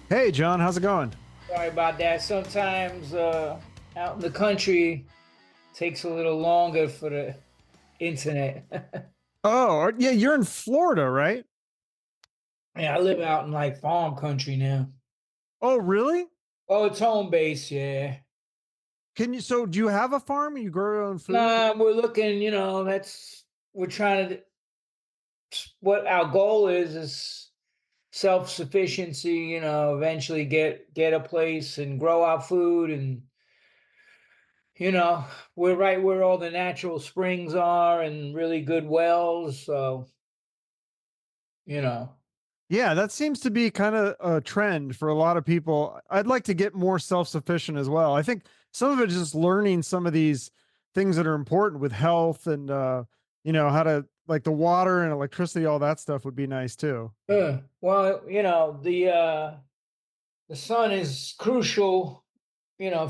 Hey, John, how's it going? Sorry about that. Sometimes out in the country takes a little longer for the internet. Oh, yeah, you're in Florida, right? Yeah, I live out in like farm country now. Oh, really? Oh, it's home base, yeah. So do you have a farm? You grow your own food? Nah, we're looking, we're trying to, what our goal is self-sufficiency, eventually get a place and grow our food and, you know, we're right where all the natural springs are and really good wells. So, you know. Yeah, that seems to be kind of a trend for a lot of people. I'd like to get more self-sufficient as well. I think some of it is just learning some of these things that are important with health and how to like the water and electricity, all that stuff would be nice too. Well, the sun is crucial,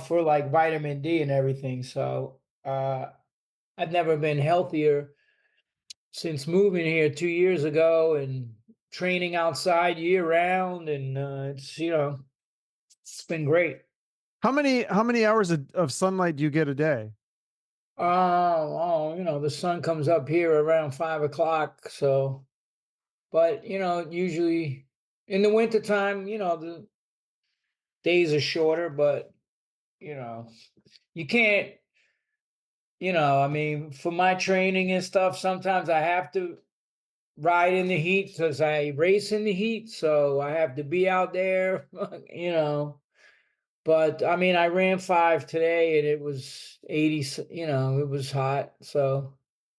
for like vitamin D and everything. So I've never been healthier since moving here 2 years ago and training outside year round, and it's been great. How many hours of sunlight do you get a day? The sun comes up here around 5 o'clock. So, but usually in the wintertime, the days are shorter, but you know, you can't, I mean, for my training and stuff, sometimes I have to ride in the heat because I race in the heat. So I have to be out there, you know. But I mean, I ran 5 today and it was 80, it was hot. So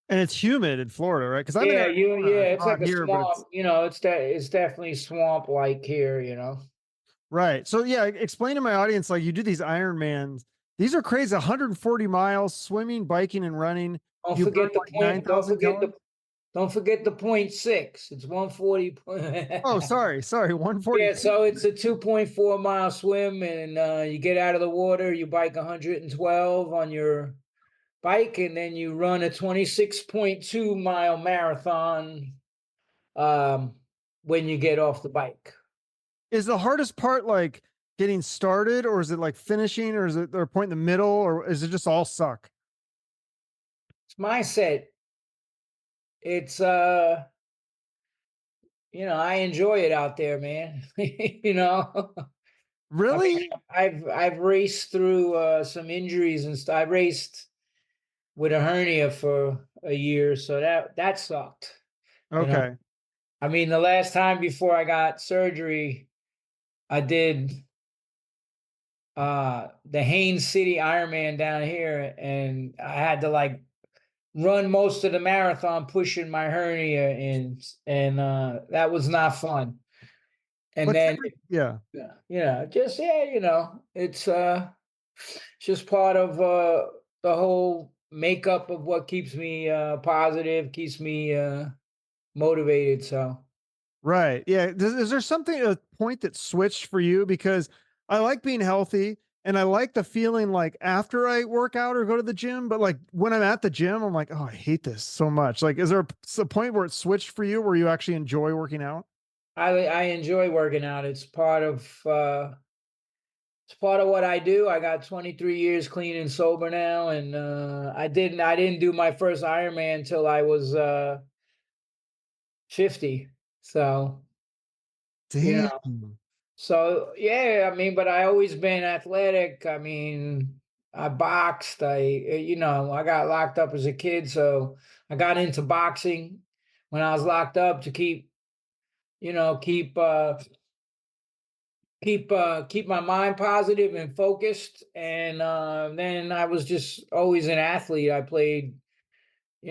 And it's humid in Florida, right? Because I'm in yeah, Arizona. It's it's hot like a here, but it's swamp, it's definitely swamp like here. right. So yeah, explain to my audience like you do these Ironmans. These are crazy. 140 miles swimming, biking, and running. Don't You burn forget the like point, don't 9,000 forget the calories. don't forget the point six. It's 140. Oh, sorry, 140. Yeah, so it's a 2.4 mile swim, and you get out of the water, you bike 112 on your bike, and then you run a 26.2 mile marathon when you get off the bike. Is the hardest part like getting started, or is it like finishing, or is it there a point in the middle, or is it just all suck? It's mindset. It's I enjoy it out there, man. I mean, Really? I've raced through some injuries and stuff. I raced with a hernia for a year, so that sucked. You know, Okay. I mean, the last time before I got surgery, I did the Haines City Ironman down here, and I had to like run most of the marathon pushing my hernia in, and that was not fun. And What's then, yeah. it's just part of the whole makeup of what keeps me positive, keeps me motivated. So Right. Yeah. Is there something a point that switched for you? Because I like being healthy and I like the feeling like after I work out or go to the gym, but like when I'm at the gym, I'm like, oh, I hate this so much. Like, is there a point where it switched for you where you actually enjoy working out? I enjoy working out. It's part of what I do. I got 23 years clean and sober now, and I didn't do my first Ironman until I was 50. So you Damn. know, so yeah, I mean, but I always been athletic. I mean, I boxed. I got locked up as a kid, so I got into boxing when I was locked up to you know, keep keep my mind positive and focused. And then I was just always an athlete. I played,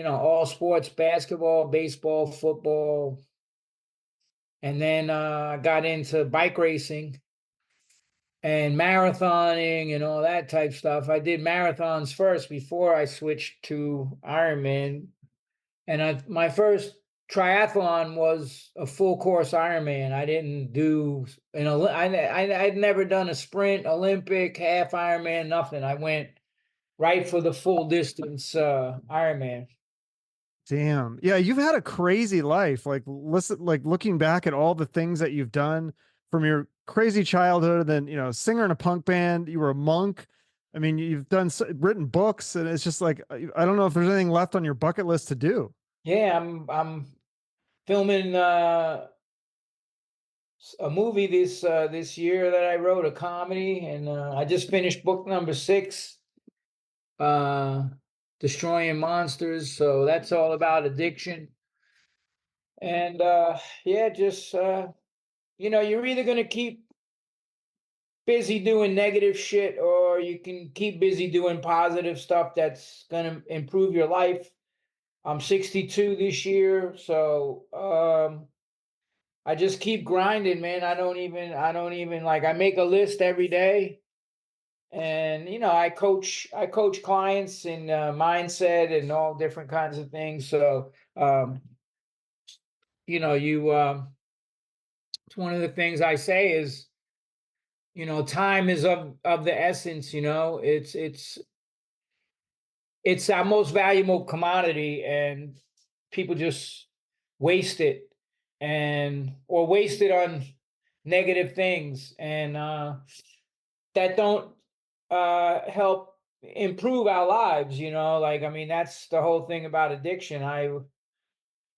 all sports: basketball, baseball, football, and then I got into bike racing and marathoning and all that type stuff. I did marathons first before I switched to Ironman. And my first triathlon was a full course Ironman. I didn't do I'd never done a sprint, Olympic, half Ironman, nothing. I went right for the full distance Ironman. Damn. Yeah, you've had a crazy life. Like listen, like looking back at all the things that you've done from your crazy childhood, and then, you know, singer in a punk band, you were a monk. I mean, you've done written books, and it's just like, I don't know if there's anything left on your bucket list to do. Yeah, I'm filming a movie this year that I wrote, a comedy, and I just finished book number 6, uh, Destroying Monsters. So that's all about addiction. And yeah, just you know, you're either gonna keep busy doing negative shit, or you can keep busy doing positive stuff that's gonna improve your life. I'm 62 this year, so I just keep grinding, man. I don't even like, I make a list every day, and you know, I coach clients in mindset and all different kinds of things. So you know, it's one of the things I say is, you know, time is of the essence. You know, it's our most valuable commodity, and people just waste it, and or waste it on negative things, and that don't help improve our lives. You know, like, I mean, that's the whole thing about addiction.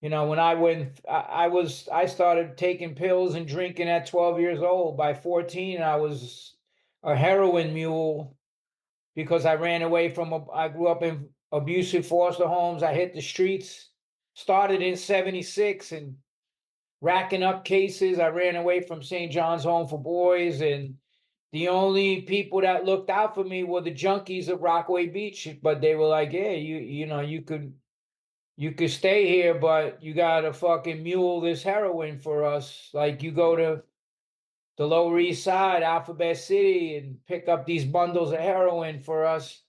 You know, when I started taking pills and drinking at 12 years old. By 14, I was a heroin mule, because I ran away from I grew up in abusive foster homes. I hit the streets, started in 76 and racking up cases. I ran away from St. John's Home for Boys, and the only people that looked out for me were the junkies of Rockaway Beach. But they were like, yeah, you know, you could stay here, but you gotta fucking mule this heroin for us. Like, you go to the Lower East Side, Alphabet City, and pick up these bundles of heroin for us.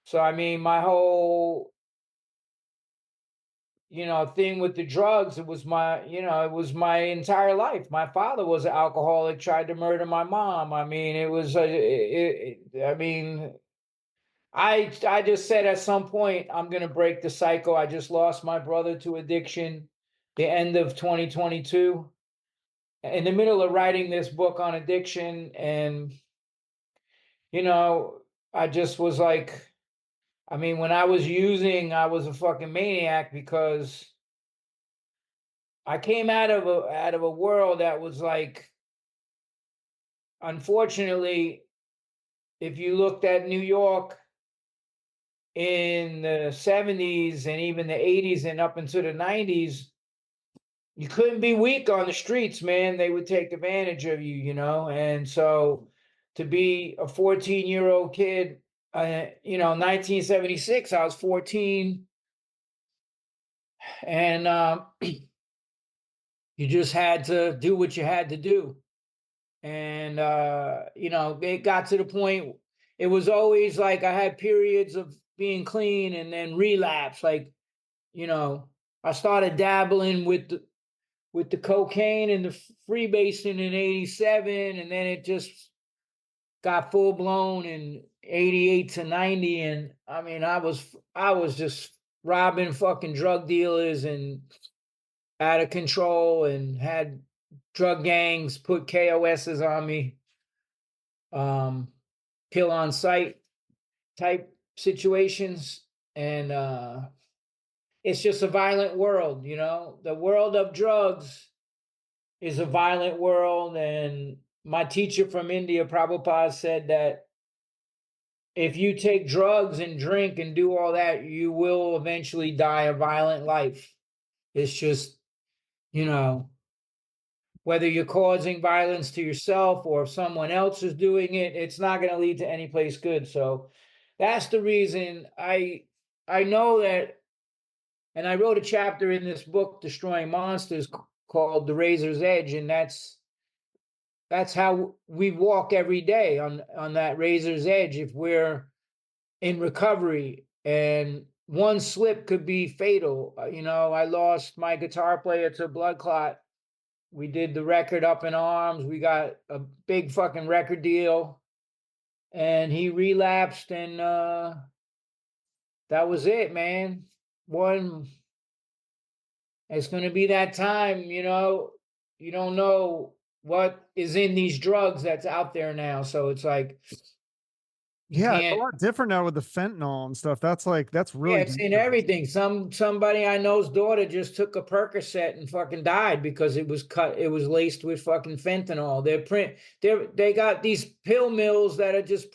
So I mean, my whole, you know, thing with the drugs, it was my entire life. My father was an alcoholic, tried to murder my mom. I mean, it was I mean, I just said at some point I'm gonna break the cycle. I just lost my brother to addiction, the end of 2022, in the middle of writing this book on addiction. And you know, I just was like, I mean, when I was using, I was a fucking maniac, because I came out of a world that was like, unfortunately, if you looked at New York in the 70s and even the 80s and up into the 90s, you couldn't be weak on the streets, man. They would take advantage of you, you know? And so to be a 14-year-old kid, you know, 1976, I was 14, and you just had to do what you had to do. And you know, it got to the point, it was always like I had periods of being clean and then relapse. Like, you know, I started dabbling with the cocaine and the freebasing in 87, and then it just got full blown in 88 to 90. And I mean, I was just robbing fucking drug dealers and out of control, and had drug gangs put KOSs on me, um, kill on sight type situations. And it's just a violent world, you know. The world of drugs is a violent world. And my teacher from India, Prabhupada, said that if you take drugs and drink and do all that, you will eventually die a violent life. It's just, you know, whether you're causing violence to yourself or if someone else is doing it, it's not going to lead to any place good. So that's the reason I know that. And I wrote a chapter in this book, Destroying Monsters, called The Razor's Edge. And that's how we walk every day, on that razor's edge, if we're in recovery. And one slip could be fatal. You know, I lost my guitar player to blood clot. We did the record Up in Arms. We got a big fucking record deal, and he relapsed, and that was it, man. One, it's going to be that time, you know. You don't know what is in these drugs that's out there now. So it's like, you Yeah, it's a can't. lot different now with the fentanyl and stuff. That's Yeah, really it's in dangerous. everything. Somebody I know's daughter just took a Percocet and fucking died because it was laced with fucking fentanyl. They got these pill mills that are just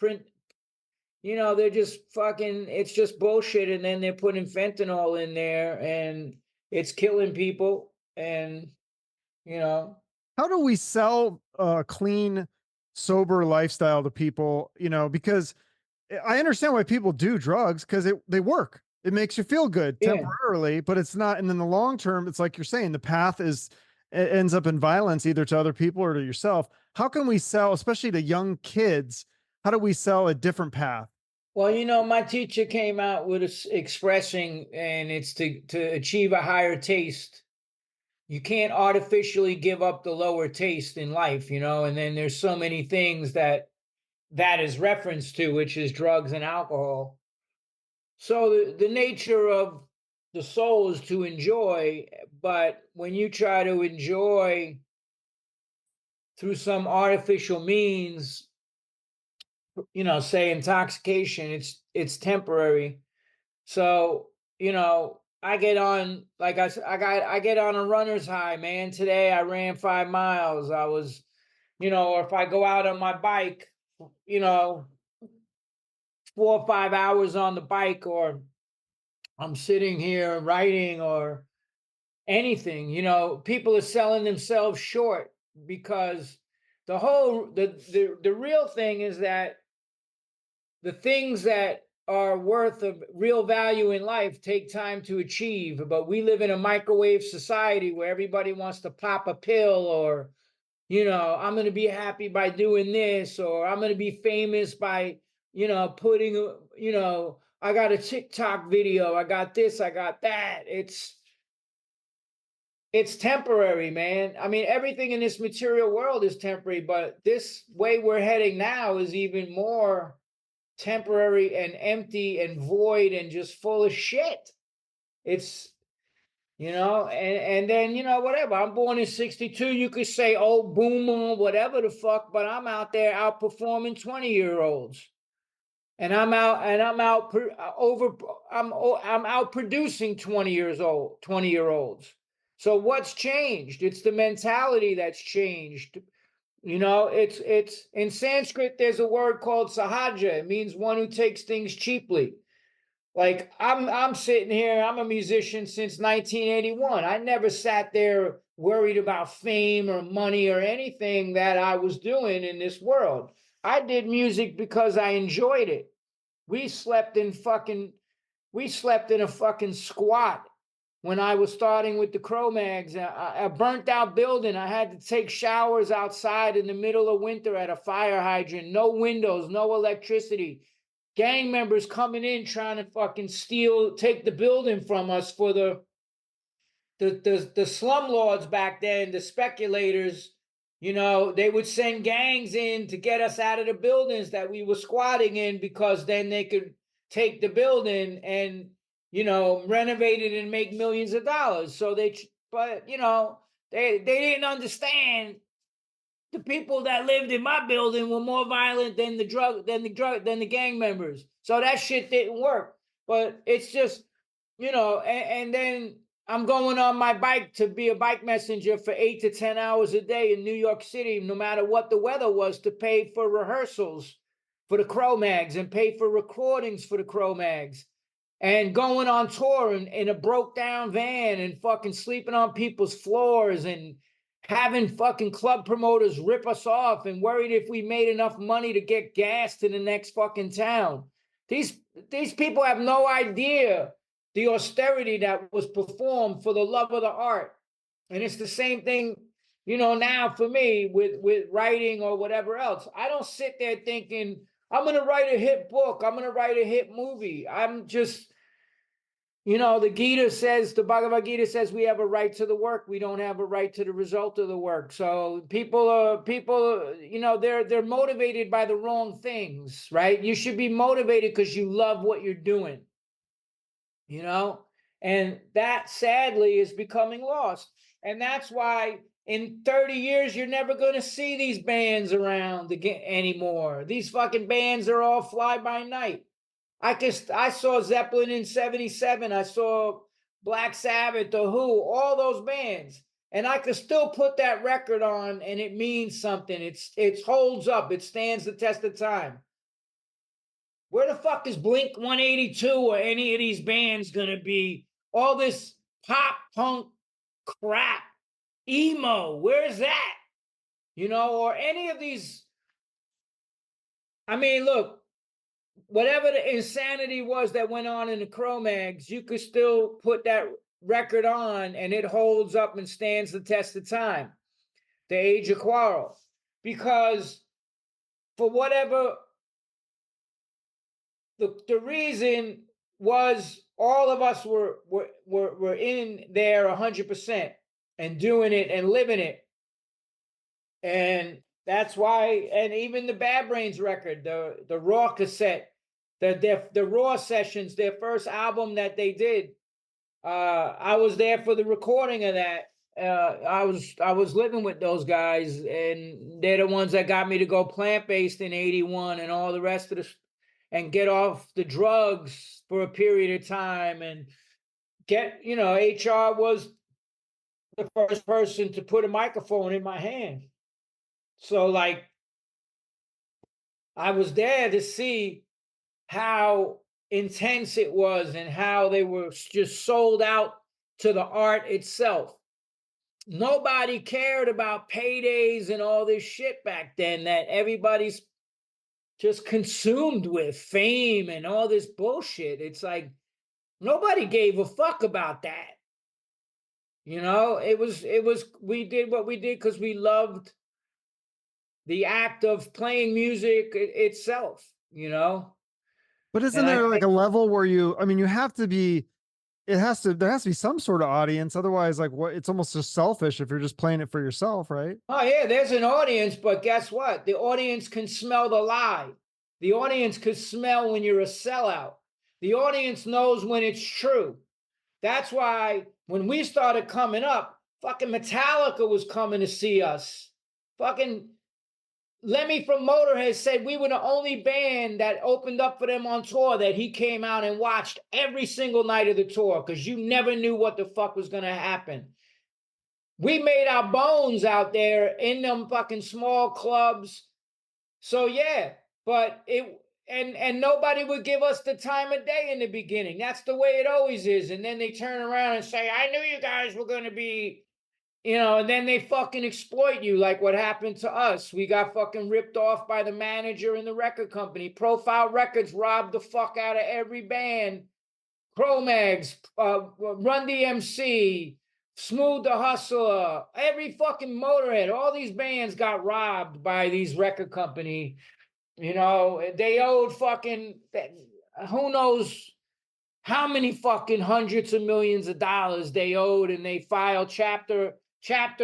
they're just fucking, it's just bullshit, and then they're putting fentanyl in there and it's killing people. And you know, How do we sell a clean, sober lifestyle to people? Because I understand why people do drugs, because they work. It makes you feel good yeah. temporarily, but it's not. And in the long term, it's like you're saying, the path it ends up in violence, either to other people or to yourself. How can we sell, especially to young kids? How do we sell a different path? Well, my teacher came out with expressing, and it's to achieve a higher taste. You can't artificially give up the lower taste in life, and then there's so many things that is referenced to, which is drugs and alcohol. So the nature of the soul is to enjoy, but when you try to enjoy through some artificial means, say intoxication, it's temporary. So, I get on, like I get on a runner's high, man. Today I ran 5 miles. I was, or if I go out on my bike, you know, 4 or 5 hours on the bike, or I'm sitting here writing or anything, people are selling themselves short because the real thing is that the things that are worth of real value in life take time to achieve. But we live in a microwave society where everybody wants to pop a pill, or, I'm going to be happy by doing this, or I'm going to be famous by, putting, I got a TikTok video, I got this, I got that. It's temporary, man. I mean, everything in this material world is temporary, but this way we're heading now is even more temporary and empty and void and just full of shit. It's, and then, whatever. I'm born in 62. You could say, oh, boomer, whatever the fuck, but I'm out there outperforming 20-year-olds. And I'm out producing 20-year-olds. So what's changed? It's the mentality that's changed. It's in Sanskrit, there's a word called sahaja. It means one who takes things cheaply. Like I'm sitting here, I'm a musician since 1981. I never sat there worried about fame or money or anything that I was doing in this world. I did music because I enjoyed it. We slept in a fucking squat when I was starting with the Cro-Mags. A burnt out building. I had to take showers outside in the middle of winter at a fire hydrant. No windows, no electricity. Gang members coming in trying to fucking take the building from us for the slumlords back then, the speculators. They would send gangs in to get us out of the buildings that we were squatting in, because then they could take the building and, renovate it and make millions of dollars. But they didn't understand the people that lived in my building were more violent than the gang members. So that shit didn't work. But it's just, and then I'm going on my bike to be a bike messenger for 8 to 10 hours a day in New York City, no matter what the weather was, to pay for rehearsals for the Cro-Mags and pay for recordings for the Cro-Mags, and going on tour in a broke down van and fucking sleeping on people's floors, and having fucking club promoters rip us off, and worried if we made enough money to get gas to the next fucking town. These people have no idea the austerity that was performed for the love of the art. And it's the same thing, now for me with writing or whatever else. I don't sit there thinking, I'm going to write a hit book, I'm going to write a hit movie. I'm just, the Bhagavad Gita says we have a right to the work. We don't have a right to the result of the work. So people, they're motivated by the wrong things, right? You should be motivated because you love what you're doing, and that sadly is becoming lost. And that's why in 30 years, you're never going to see these bands around again anymore. These fucking bands are all fly by night. I saw Zeppelin in 77. I saw Black Sabbath, The Who, all those bands. And I could still put that record on and it means something. It holds up. It stands the test of time. Where the fuck is Blink 182 or any of these bands going to be? All this pop punk crap, emo, where's that? Or any of these. I mean, look, whatever the insanity was that went on in the Cro-Mags, you could still put that record on and it holds up and stands the test of time. The Age of Quarrel. Because for whatever the reason was, all of us were in there 100% and doing it and living it. And that's why, and even the Bad Brains record, the Raw cassette, the Raw sessions, their first album that they did, I was there for the recording of that. I was living with those guys, and they're the ones that got me to go plant-based in 81 and all the rest of the, and get off the drugs for a period of time, and get, HR was the first person to put a microphone in my hand. So like, I was there to see how intense it was and how they were just sold out to the art itself. Nobody cared about paydays and all this shit back then that everybody's just consumed with, fame and all this bullshit. It's like nobody gave a fuck about that. It was we did what we did because we loved the act of playing music itself, But isn't there like a level where you have to be, there has to be some sort of audience. Otherwise, like, what, it's almost just selfish if you're just playing it for yourself, right? Oh yeah, there's an audience, but guess what? The audience can smell the lie. The audience could smell when you're a sellout. The audience knows when it's true. That's why when we started coming up, fucking Metallica was coming to see us. Fucking Lemmy from Motorhead said we were the only band that opened up for them on tour that he came out and watched every single night of the tour, because you never knew what the fuck was going to happen. We made our bones out there in them fucking small clubs. So yeah, but and nobody would give us the time of day in the beginning. That's the way it always is. And then they turn around and say, I knew you guys were going to be, and then they fucking exploit you, like what happened to us. We got fucking ripped off by the manager in the record company. Profile Records robbed the fuck out of every band. Cro-Mags, Run DMC, Smooth the Hustler, every fucking Motorhead, all these bands got robbed by these record company. They owed fucking, who knows how many fucking hundreds of millions of dollars they owed, and they filed chapter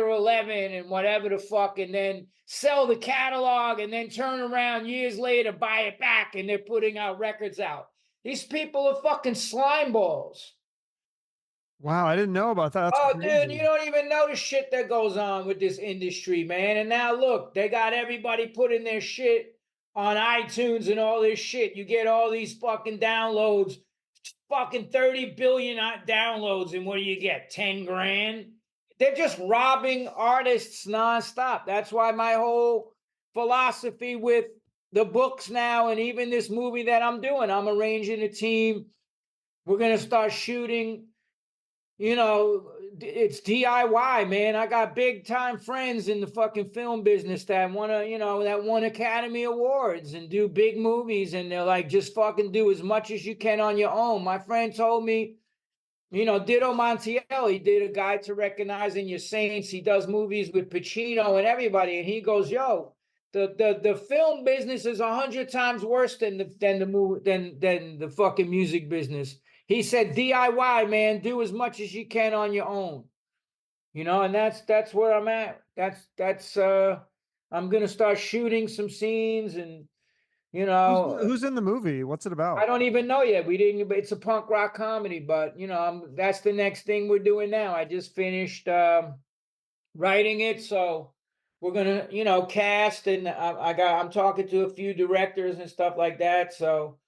11 and whatever the fuck, and then sell the catalog and then turn around years later, buy it back, and they're putting out records out. These people are fucking slime balls. Wow, I didn't know about that. That's crazy. Dude, you don't even know the shit that goes on with this industry, man. And now look, they got everybody putting their shit on iTunes and all this shit. You get all these fucking downloads, fucking 30 billion downloads, and what do you get? 10 grand? They're just robbing artists nonstop. That's why my whole philosophy with the books now, and even this movie that I'm doing, I'm arranging a team. We're going to start shooting. It's DIY, man. I got big time friends in the fucking film business that want to, that won Academy Awards and do big movies. And they're like, just fucking do as much as you can on your own. My friend told me, Ditto Montiel, he did A Guide to Recognizing Your Saints. He does movies with Pacino and everybody. And he goes, yo, the film business is 100 times worse than the fucking music business. He said, DIY, man, do as much as you can on your own. And that's where I'm at. That's I'm gonna start shooting some scenes, and who's in the movie? What's it about? I don't even know yet. We didn't. It's a punk rock comedy, but that's the next thing we're doing now. I just finished writing it. So we're gonna, cast, and I'm talking to a few directors and stuff like that. So,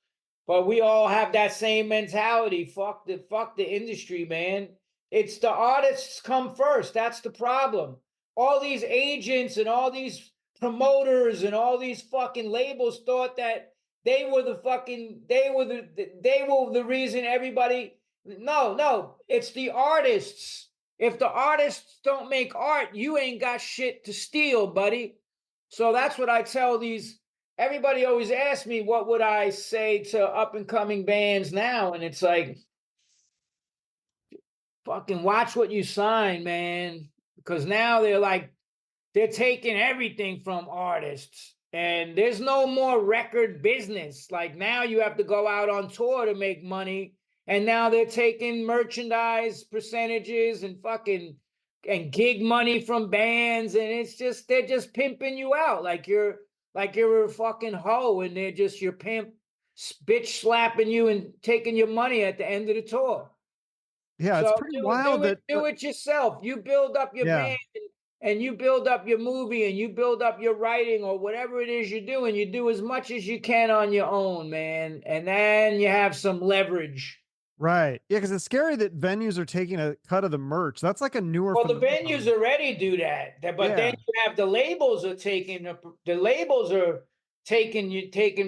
but we all have that same mentality. Fuck the industry, man. It's the artists come first. That's the problem. All these agents and all these promoters and all these fucking labels thought that they were the reason everybody. No, it's the artists. If the artists don't make art, you ain't got shit to steal, buddy. So that's what I tell these. Everybody always asks me, what would I say to up and coming bands now? And it's like, fucking watch what you sign, man. Because now they're taking everything from artists, and there's no more record business. Like now you have to go out on tour to make money. And now they're taking merchandise percentages and gig money from bands. And they're just pimping you out like you're a fucking hoe, and they're just your pimp, bitch slapping you and taking your money at the end of the tour. Yeah, it's So pretty wild do it yourself. You build up your band, and you build up your movie, and you build up your writing, or whatever it is you're doing. You do as much as you can on your own, man. And then you have some leverage. right. Yeah, because it's scary that venues are taking a cut of the merch. That's like a newer Well, the phenomenon. venues already do that, but then you have the labels are taking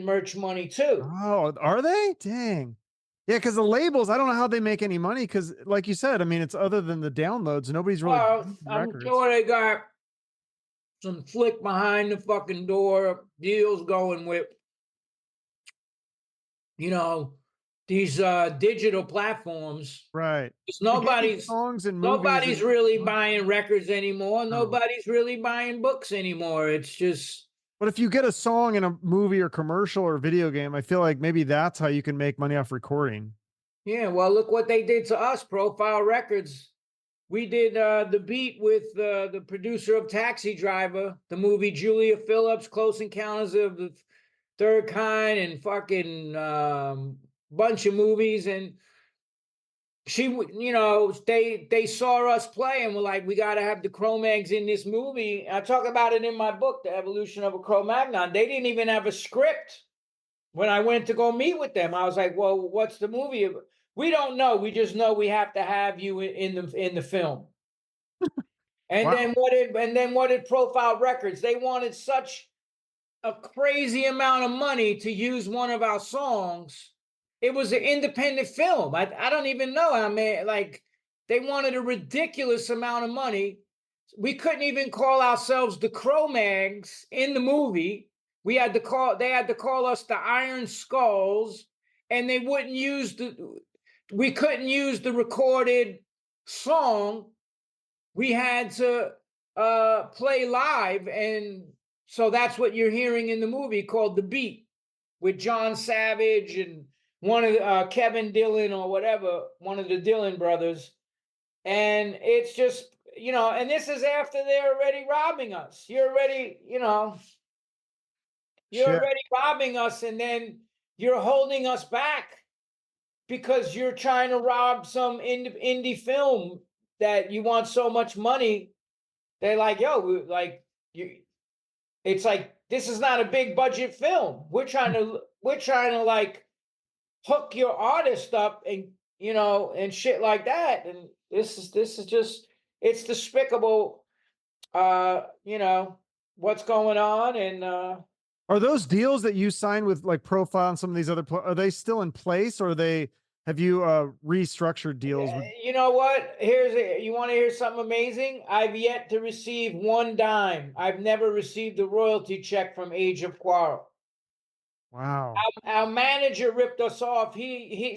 merch money too. Oh, are they? Dang. Yeah, because the labels, I don't know how they make any money. Because, like you said, I mean, it's other than the downloads, nobody's really buying I'm records. sure they got some flick behind the fucking door deals going with, these digital platforms. Right. Nobody's songs and nobody's really buying records anymore. No. Nobody's really buying books anymore. It's just. But if you get a song in a movie or commercial or video game, I feel like maybe that's how you can make money off recording. Yeah, well, look what they did to us, Profile Records. We did the beat with the producer of Taxi Driver, the movie Julia Phillips, Close Encounters of the Third Kind, and fucking bunch of movies. And she, they saw us play and were like, we got to have the Cro-Mags in this movie. I talk about it in my book, The Evolution of a Cro-Magnon. They didn't even have a script. When I went to go meet with them, I was like, well, what's the movie? We don't know. We just know we have to have you in the film. And Wow. then what did Profile Records? They wanted such a crazy amount of money to use one of our songs. It was an independent film. I don't even know. I mean, like, they wanted a ridiculous amount of money. We couldn't even call ourselves the Cro-Mags in the movie. They had to call us the Iron Skulls, and they wouldn't use we couldn't use the recorded song. We had to play live, and so that's what you're hearing in the movie called The Beat, with John Savage and one of Kevin Dillon or whatever, one of the Dillon brothers. And it's just, and this is after they're already robbing us. You're already robbing us, and then you're holding us back because you're trying to rob some indie film that you want so much money. They're like, yo, it's like, this is not a big budget film. We're trying to like hook your artist up and and shit like that. And this is just, it's despicable. What's going on. And are those deals that you signed with like Profile and some of these other, are they still in place, or have you restructured deals? You know what? You want to hear something amazing? I've yet to receive one dime. I've never received a royalty check from Age of Quarrel. Wow. Our manager ripped us off.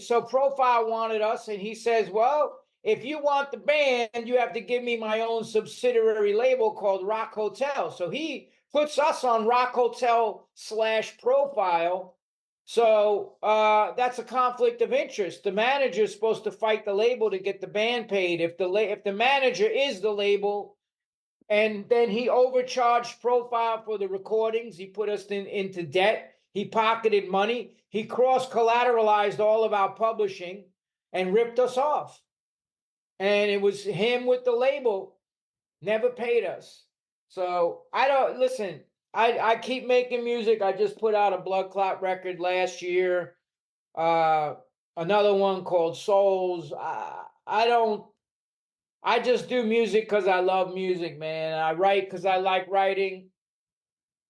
So Profile wanted us, and he says, well, if you want the band, you have to give me my own subsidiary label called Rock Hotel. So he puts us on Rock Hotel /Profile. So that's a conflict of interest. The manager is supposed to fight the label to get the band paid. If the manager is the label, and then he overcharged Profile for the recordings, he put us into debt. He pocketed money. He cross-collateralized all of our publishing and ripped us off. And it was him with the label. never paid us. So I don't listen. I keep making music. I just put out a Blood Clot record last year. Another one called Souls. I don't. I just do music because I love music, man. I write because I like writing.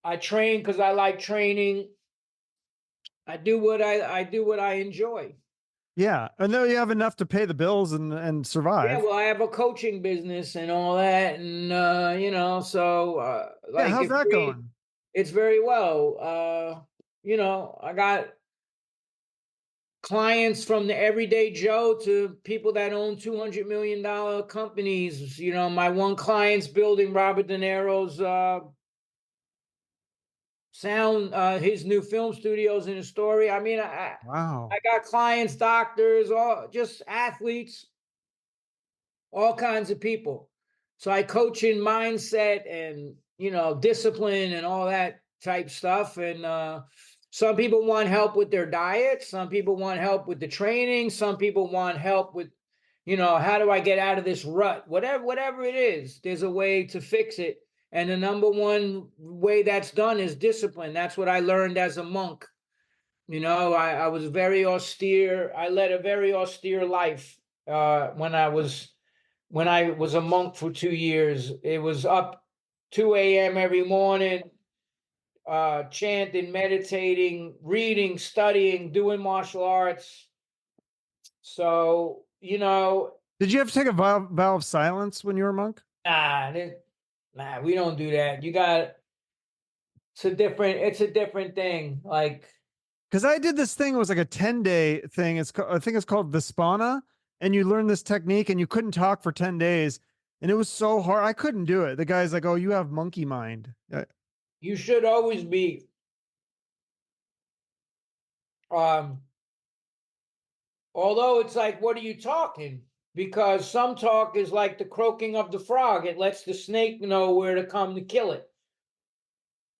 I train because I like training. I do what I enjoy. Yeah. And then you have enough to pay the bills and Yeah, survive. well, I have a coaching business and all that, and so Yeah. like How's if that we, going? it's very well. I got clients from the everyday Joe to people that own $200 million companies. My one client's building Robert De Niro's sound, his new film studios in Astoria. I mean, Wow. I got clients, doctors, all just athletes, all kinds of people. So I coach in mindset and discipline and all that type stuff. And some people want help with their diet. Some people want help with the training. Some people want help with, how do I get out of this rut? Whatever it is, there's a way to fix it. And the number one way that's done is discipline. That's what I learned as a monk. I was very austere. I led a very austere life when I was a monk for 2 years. It was up 2 a.m. every morning, chanting, meditating, reading, studying, doing martial arts. So, Did you have to take a vow of silence when you were a monk? nah, we don't do that. It's a different thing. Like, Because I did this thing, it was like a 10-day thing. I think it's called Vispana. And you learn this technique and you couldn't talk for 10 days. And it was so hard. I couldn't do it. The guy's like, oh, you have monkey mind. you should always be, um, although it's like, what are you talking? Because some talk is like the croaking of the frog. It lets the snake know where to come to kill it.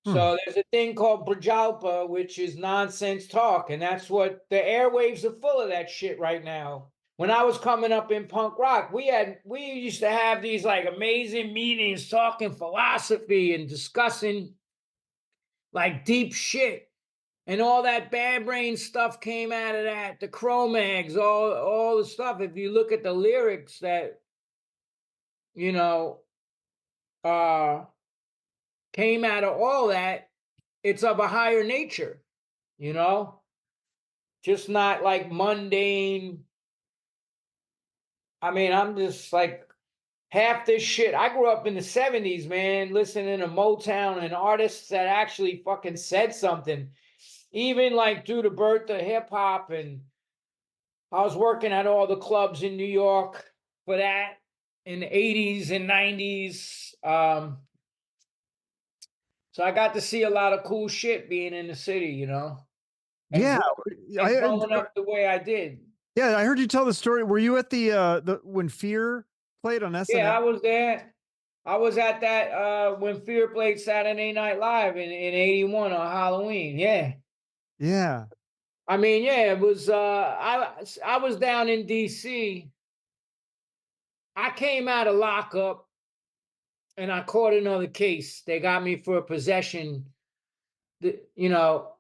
Hmm. So there's a thing called Brajalpa, which is nonsense talk, and that's what the airwaves are full of that shit right now. When I was coming up in punk rock, we used to have these like amazing meetings talking philosophy and discussing like deep shit. And all that bad brain stuff came out of that, the Cro-Mags, all the stuff. If you look at the lyrics that, you know, uh came out of all that, it's of a higher nature, you know, just not like mundane. I mean, I'm just like half this shit. I grew up in the 70s, man, listening to Motown and artists that actually fucking said something, even like through the birth of hip hop. And I was working at all the clubs in New York for that in the 80s and 90s. So I got to see a lot of cool shit being in the city, and Yeah. growing up the way I did. Yeah. I heard you tell the story. Were you at the when Fear played on Yeah, I SNL? was there. I was at that when Fear played Saturday Night Live in 81 on Halloween. Yeah. Yeah. I mean, yeah, it was I was down in DC. I came out of lockup and I caught another case. They got me for possession. You know,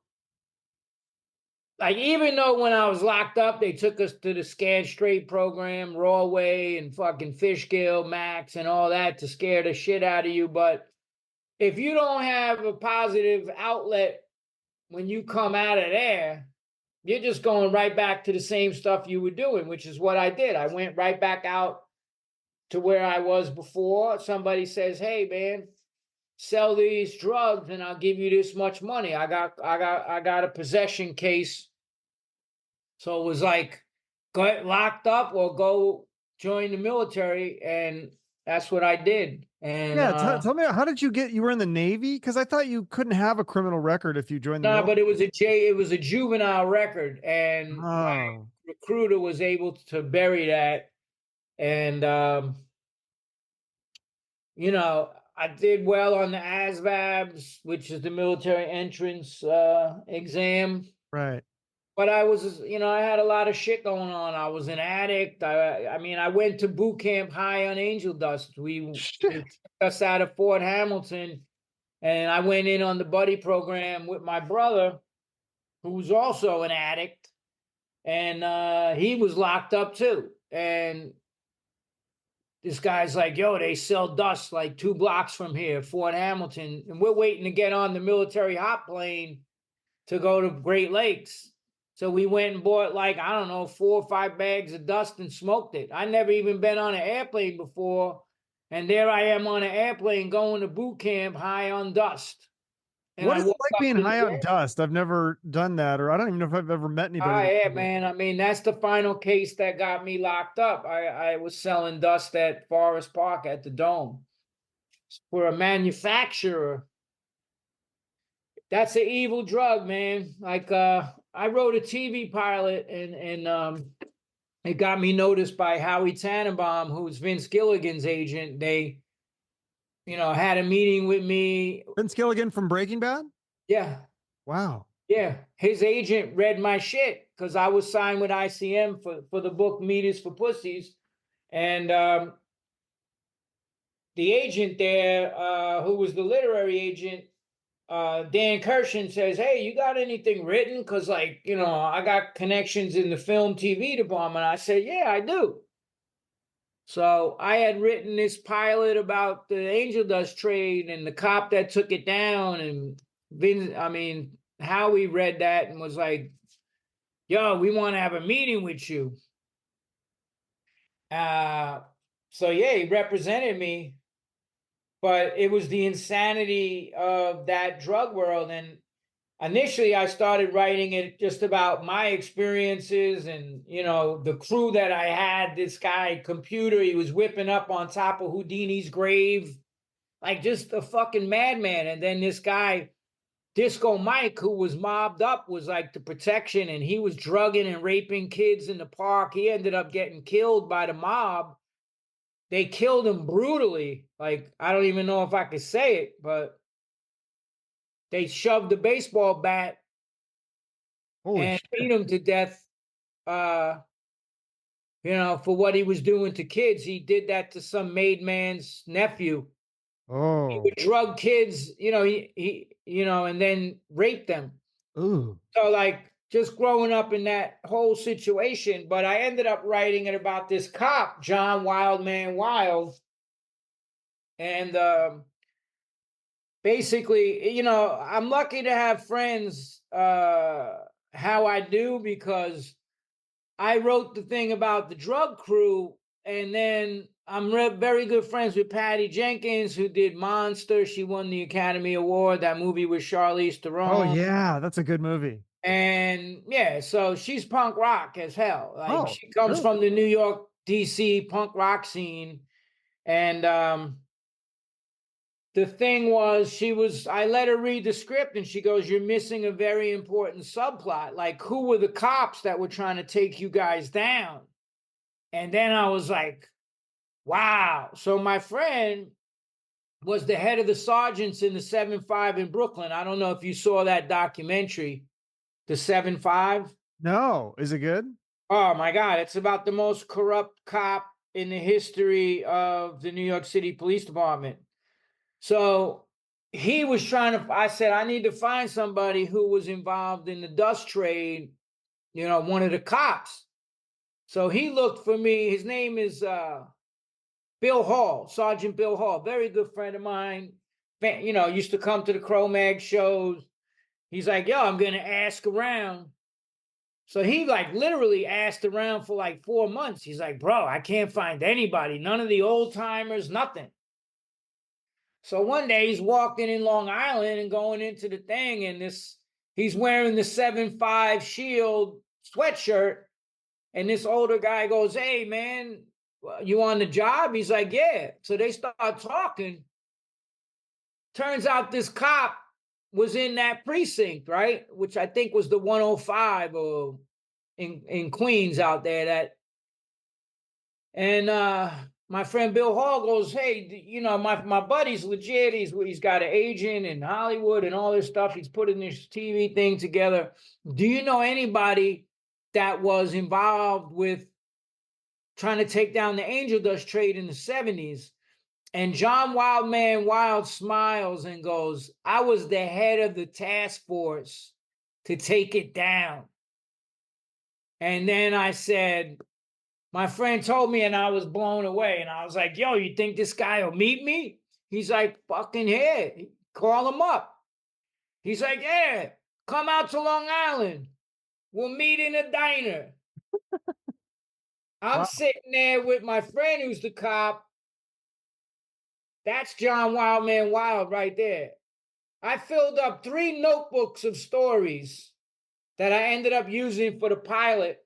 like even though when I was locked up, they took us to the Scared Straight program, Rawway and fucking Fishkill, Max, and all that to scare the shit out of you. But if you don't have a positive outlet when you come out of there, you're just going right back to the same stuff you were doing, which is what I did. I went right back out to where I was before. Somebody says, "Hey, man, sell these drugs and I'll give you this much money." I got a possession case. So it was like, get locked up or go join the military, and that's what I did. And Yeah. Tell me, how did you were in the Navy? Because I thought you couldn't have a criminal record if you joined the no, but military. it was a juvenile record, and my Oh, recruiter was able to bury that. And I did well on the ASVABs, which is the military entrance exam. right. but I was, I had a lot of shit going on. I was an addict. I mean, I went to boot camp high on angel dust. They Shit. took us out of Fort Hamilton, and I went in on the buddy program with my brother, who was also an addict, and he was locked up too. And this guy's like, yo, they sell dust like 2 blocks from here, Fort Hamilton. And we're waiting to get on the military hot plane to go to Great Lakes. So we went and bought like, I don't know, 4 or 5 bags of dust and smoked it. I never even been on an airplane before. And there I am on an airplane going to boot camp high on dust. And What I is it woke like up being in the high on dust? I've never done that, or I don't even know if I've ever met anybody that yeah, did it. man. I mean, that's the final case that got me locked up. I was selling dust at Forest Park at the Dome for a manufacturer. That's an evil drug, man. Like I wrote a TV pilot, and it got me noticed by Howie Tannenbaum, who's Vince Gilligan's agent. They, had a meeting with me. Vince Gilligan from Breaking Bad? Yeah, Wow. yeah. His agent read my shit because I was signed with ICM for the book Meters for Pussies. And the agent there, who was the literary agent, Dan Kirshen, says, hey, you got anything written? Because, like, I got connections in the film TV department. I said, yeah, I do. So I had written this pilot about the angel dust trade and the cop that took it down. And Howie read that and was like, yo, we want to have a meeting with you. So yeah, he represented me, but it was the insanity of that drug world. And initially I started writing it just about my experiences and, the crew that I had. This guy, Computer, he was whipping up on top of Houdini's grave, like just a fucking madman. And then this guy, Disco Mike, who was mobbed up, was like the protection, and he was drugging and raping kids in the park. He ended up getting killed by the mob. They killed him brutally. Like, I don't even know if I could say it, but they shoved the baseball bat Holy and shit. beat him to death, for what he was doing to kids. He did that to some made man's nephew. He Oh. would drug kids, and then rape them. Ooh. So, like, just growing up in that whole situation. But I ended up writing it about this cop, John Wildman Wild. And basically, I'm lucky to have friends how I do, because I wrote the thing about the drug crew, and then I'm very good friends with Patty Jenkins, who did Monster. She won the Academy Award, that movie with Charlize Theron. Oh yeah, that's a good movie. And yeah, so she's punk rock as hell. Like, she comes really? from the New York, DC punk rock scene. And the thing was, I let her read the script, and she goes, you're missing a very important subplot. Like, who were the cops that were trying to take you guys down? And then I was like, wow. So my friend was the head of the sergeants in the 7-5 in Brooklyn. I don't know if you saw that documentary, the 7-5. No, is it good? Oh my God, it's about the most corrupt cop in the history of the New York City Police Department. So he was I said, I need to find somebody who was involved in the dust trade, one of the cops. So he looked for me. His name is Bill Hall, Sergeant Bill Hall, very good friend of mine. Used to come to the Cro-Mags shows. He's like, yo, I'm going to ask around. So he like literally asked around for like 4 months. He's like, bro, I can't find anybody. None of the old timers, nothing. So one day he's walking in Long Island and going into the thing, and he's wearing the 7-5 Shield sweatshirt. And this older guy goes, hey, man, you on the job? He's like, yeah. So they start talking. Turns out this cop was in that precinct, right? Which I think was the 105 or in Queens out there. And my friend Bill Hall goes, hey, you know, my buddy's legit. He's got an agent in Hollywood and all this stuff. He's putting this TV thing together. Do you know anybody that was involved with trying to take down the angel dust trade in the 70s? And John Wildman Wild smiles and goes, I was the head of the task force to take it down. And then I said, my friend told me, and I was blown away. And I was like, yo, you think this guy will meet me? He's like, fucking here. Call him up. He's like, yeah, come out to Long Island. We'll meet in a diner. I'm sitting there with my friend who's the cop. That's John Wildman Wild right there. I filled up 3 notebooks of stories that I ended up using for the pilot.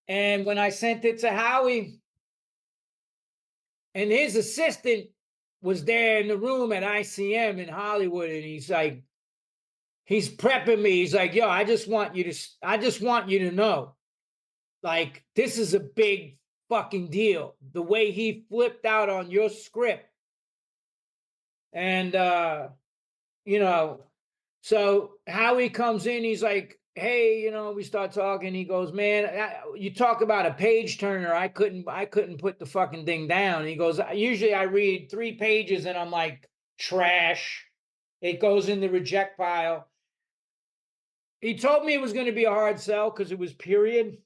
And when I sent it to Howie, and his assistant was there in the room at ICM in Hollywood, and he's like, he's prepping me. He's like, yo, I just want you to know, like, this is a big fucking deal. The way he flipped out on your script. And, you know, so Howie comes in, he's like, hey, you know, we start talking. He goes, man, you talk about a page turner. I couldn't put the fucking thing down. He goes, usually I read 3 pages and I'm like, trash. It goes in the reject pile. He told me it was going to be a hard sell because it was period.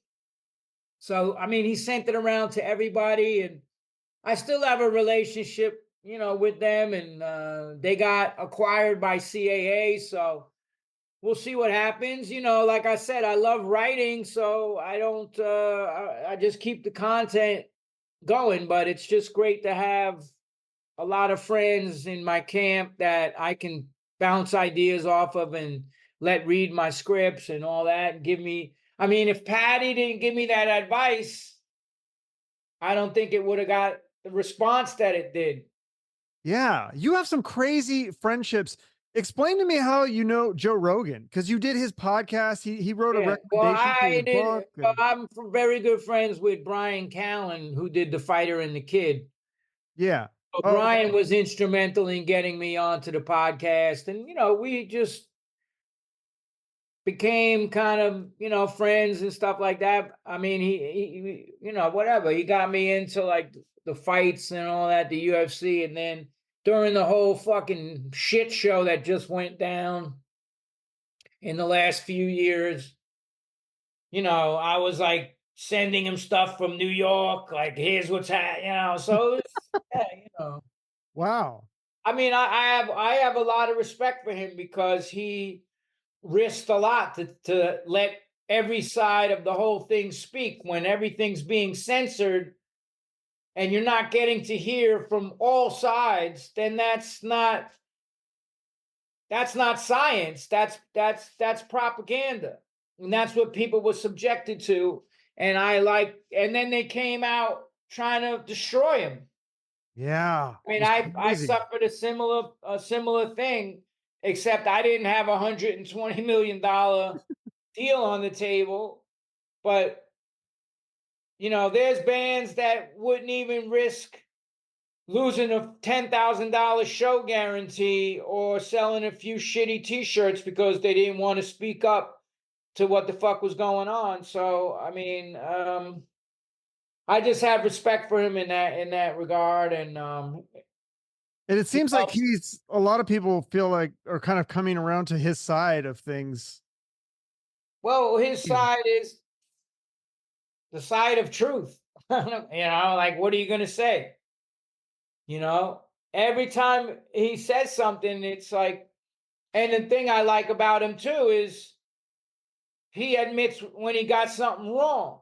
So, I mean, he sent it around to everybody, and I still have a relationship, you know, with them, and they got acquired by CAA. So we'll see what happens. You know, like I said, I love writing, so I don't, I just keep the content going, but it's just great to have a lot of friends in my camp that I can bounce ideas off of and let read my scripts and all that and give me, I mean, if Patty didn't give me that advice, I don't think it would have got the response that it did. Yeah, you have some crazy friendships. Explain to me how you know Joe Rogan, because you did his podcast. He wrote a recommendation for your book. Well, I'm very good friends with Brian Callen, who did The Fighter and the Kid. Yeah. So Brian was instrumental in getting me onto the podcast, and you know, we just became kind of, you know, friends and stuff like that. I mean, he you know, whatever. He got me into like the fights and all that, the UFC, and then during the whole fucking shit show that just went down in the last few years, you know, I was like sending him stuff from New York, like here's what's happening, you know. So it's, yeah, you know. Wow. I mean, I have a lot of respect for him because he risked a lot to let every side of the whole thing speak when everything's being censored and you're not getting to hear from all sides. Then that's not science. That's propaganda. And that's what people were subjected to. And and then they came out trying to destroy him. Yeah. I mean, I suffered a similar thing, except I didn't have $120 million deal on the table. But, you know, there's bands that wouldn't even risk losing a $10,000 show guarantee or selling a few shitty T-shirts because they didn't want to speak up to what the fuck was going on. So, I mean, I just have respect for him in that regard. And it seems like a lot of people feel like are kind of coming around to his side of things. Well, his side is the side of truth. You know, like, what are you going to say? You know, every time he says something, it's like, and the thing I like about him too is he admits when he got something wrong.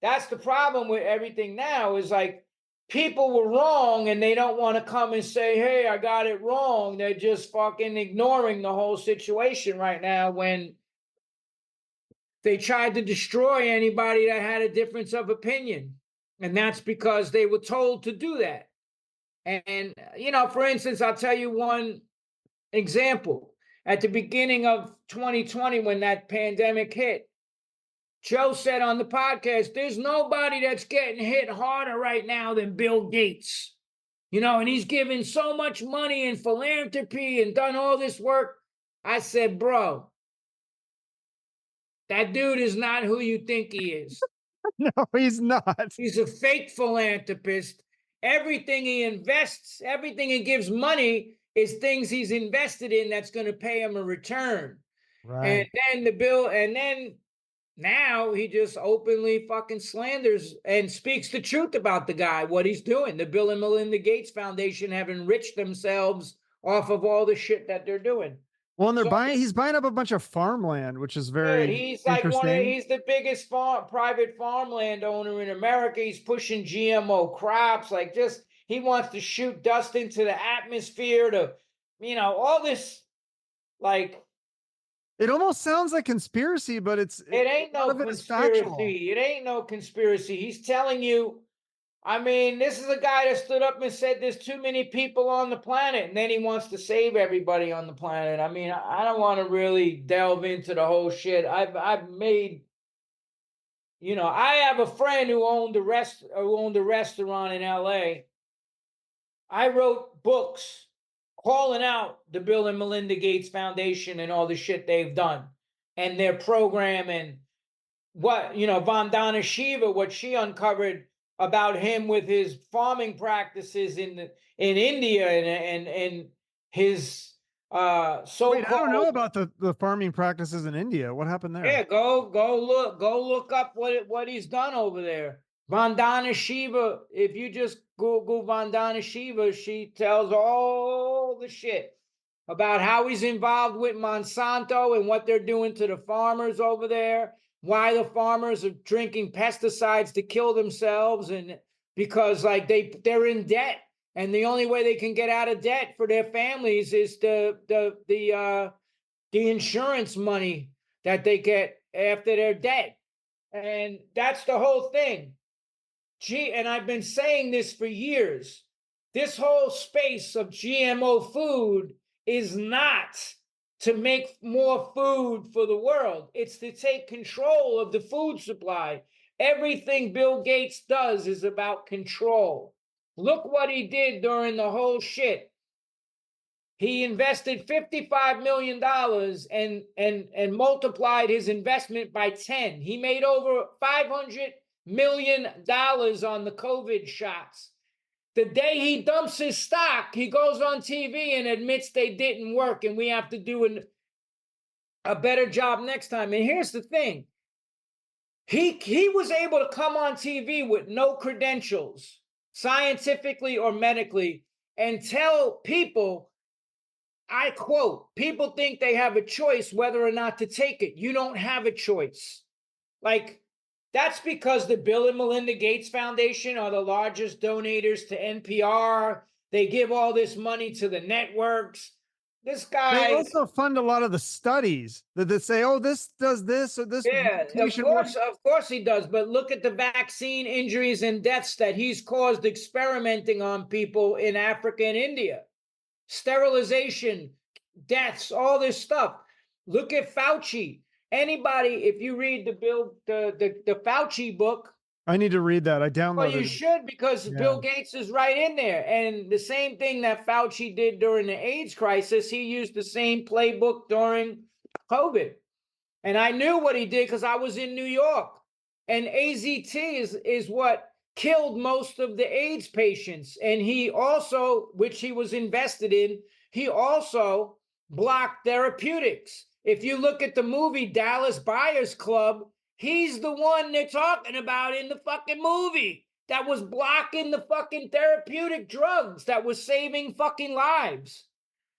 That's the problem with everything now, is like people were wrong and they don't want to come and say, hey, I got it wrong. They're just fucking ignoring the whole situation right now when they tried to destroy anybody that had a difference of opinion. And that's because they were told to do that. And, you know, for instance, I'll tell you one example. At the beginning of 2020, when that pandemic hit, Joe said on the podcast, there's nobody that's getting hit harder right now than Bill Gates. You know, and he's given so much money in philanthropy and done all this work. I said, bro, that dude is not who you think he is. No, he's not. He's a fake philanthropist. Everything he invests, everything he gives money is things he's invested in that's going to pay him a return. Right. And then now he just openly fucking slanders and speaks the truth about the guy, what he's doing. The Bill and Melinda Gates Foundation have enriched themselves off of all the shit that they're doing. Well, and he's buying up a bunch of farmland, which is very he's like interesting. he's the biggest private farmland owner in America. He's pushing GMO crops, like he wants to shoot dust into the atmosphere to, all this, like. It almost sounds like conspiracy, but it ain't no conspiracy. It ain't no conspiracy. He's telling you, this is a guy that stood up and said there's too many people on the planet, and then he wants to save everybody on the planet. I don't want to really delve into the whole shit. I've made, I have a friend who owned a restaurant in LA. I wrote books calling out the Bill and Melinda Gates Foundation and all the shit they've done and their program and what, Vandana Shiva, what she uncovered about him with his farming practices in India and his so-called. Wait, I don't know about the farming practices in India. What happened there? Yeah, go look up what he's done over there. Vandana Shiva, if you just Google Vandana Shiva, she tells all the shit about how he's involved with Monsanto and what they're doing to the farmers over there, why the farmers are drinking pesticides to kill themselves, and because they're in debt, and the only way they can get out of debt for their families is the insurance money that they get after they're dead. And that's the whole thing. And I've been saying this for years. This whole space of GMO food is not to make more food for the world. It's to take control of the food supply. Everything Bill Gates does is about control. Look what he did during the whole shit. He invested $55 million and multiplied his investment by 10. He made over $500 million on the COVID shots. The day he dumps his stock, he goes on TV and admits they didn't work and we have to do a better job next time. And here's the thing. He was able to come on TV with no credentials, scientifically or medically, and tell people, I quote, people think they have a choice whether or not to take it. You don't have a choice. That's because the Bill and Melinda Gates Foundation are the largest donators to NPR. They give all this money to the networks. This guy. They also fund a lot of the studies that say, "Oh, this does this or this." Yeah, of course he does. But look at the vaccine injuries and deaths that he's caused experimenting on people in Africa and India. Sterilization, deaths, all this stuff. Look at Fauci. Anybody, if you read the Fauci book, I need to read that. I downloaded. Well, you should, because Bill Gates is right in there. And the same thing that Fauci did during the AIDS crisis, he used the same playbook during COVID. And I knew what he did because I was in New York. And AZT is what killed most of the AIDS patients. And he also, which he was invested in, he also blocked therapeutics. If you look at the movie Dallas Buyers Club, he's the one they're talking about in the fucking movie that was blocking the fucking therapeutic drugs that was saving fucking lives.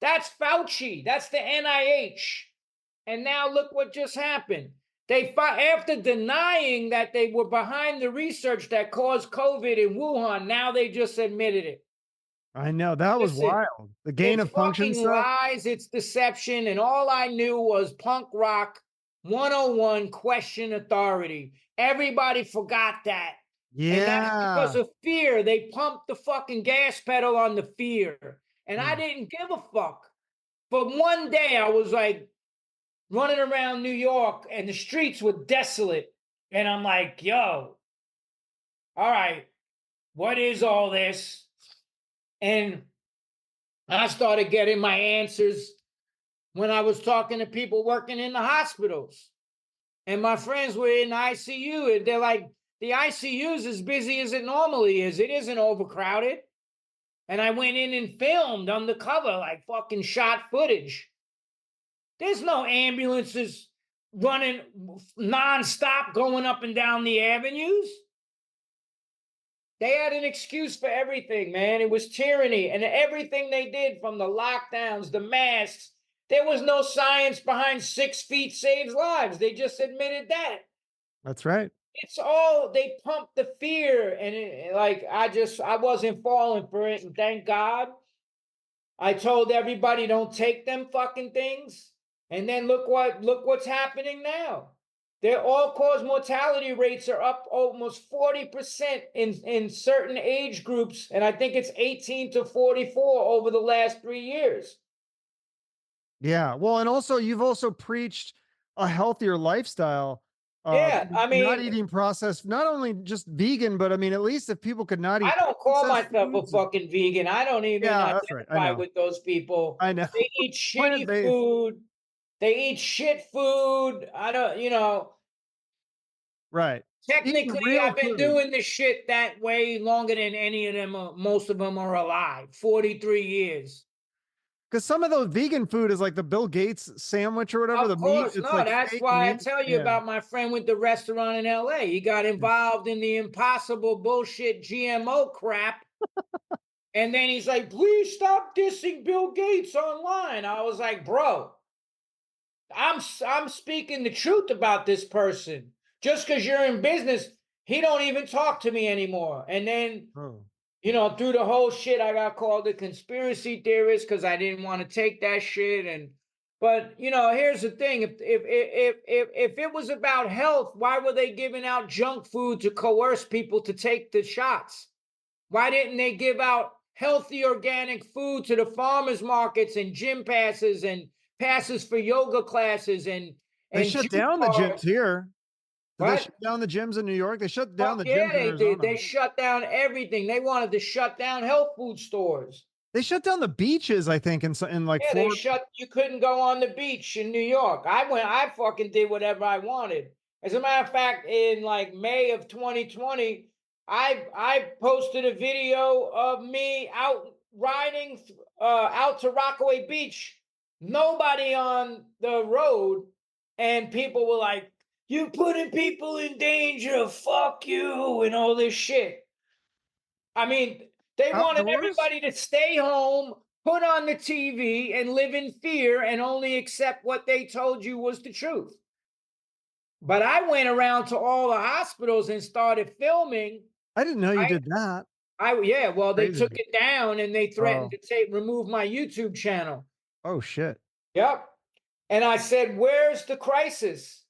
That's Fauci. That's the NIH. And now look what just happened. After denying that they were behind the research that caused COVID in Wuhan, now they just admitted it. I know, that was wild. The gain of function stuff. Lies, it's deception, and all I knew was punk rock 101, question authority. Everybody forgot that. Yeah. And that's because of fear. They pumped the fucking gas pedal on the fear. And I didn't give a fuck. But one day I was running around New York and the streets were desolate. And I'm like, yo, all right, what is all this? And I started getting my answers when I was talking to people working in the hospitals. And my friends were in ICU, and they're like, the ICU is as busy as it normally is. It isn't overcrowded. And I went in and filmed undercover, like fucking shot footage. There's no ambulances running nonstop going up and down the avenues. They had an excuse for everything, man. It was tyranny. And everything they did, from the lockdowns, the masks, there was no science behind 6 feet saves lives. They just admitted that. That's right. It's all, they pumped the fear. And I wasn't falling for it. And thank God. I told everybody, don't take them fucking things. And then look what's happening now. Their all-cause mortality rates are up almost 40% in certain age groups, and I think it's 18 to 44 over the last 3 years. Yeah. Well, and also you've also preached a healthier lifestyle. Yeah, I mean, not eating processed, not only just vegan, but I mean, at least if people could not eat. I don't call processed myself a foods. fucking vegan. I don't even Yeah, that's right. I identify know. with those people. I know. They eat shitty Plant-based. food. They eat shit food. I don't, Right. Eating technically, real I've been food. doing this shit that way longer than any of them. Most of them are alive. 43 years. Because some of those vegan food is like the Bill Gates sandwich or whatever. Of The meat, course, it's no. like That's fake why I meat. tell you Yeah. about my friend with the restaurant in LA. He got involved in the impossible bullshit GMO crap. And then he's like, please stop dissing Bill Gates online. I was like, bro, I'm speaking the truth about this person. Just because you're in business, he don't even talk to me anymore. And then, Oh. through the whole shit, I got called a conspiracy theorist because I didn't want to take that shit. But here's the thing: if it was about health, why were they giving out junk food to coerce people to take the shots? Why didn't they give out healthy organic food to the farmers markets and gym passes and passes for yoga classes and They shut juice down the bars? gyms here. Did they What? shut down the gyms in New York? They shut down the Yeah, gyms in they did. Arizona. They shut down everything. They wanted to shut down health food stores. They shut down the beaches, I think, in like Yeah, Florida. you couldn't go on the beach in New York. I fucking did whatever I wanted. As a matter of fact, in like May of 2020, I posted a video of me out riding out to Rockaway Beach. Nobody on the road, and people were like, "You putting people in danger, fuck you," and all this shit. I mean, they wanted Outdoors? everybody to stay home, put on the TV, and live in fear and only accept what they told you was the truth. But I went around to all the hospitals and started filming. I didn't know you did that. Yeah, well, they Crazy. took it down and they threatened to remove my YouTube channel. Oh shit. Yep. And I said, where's the crisis?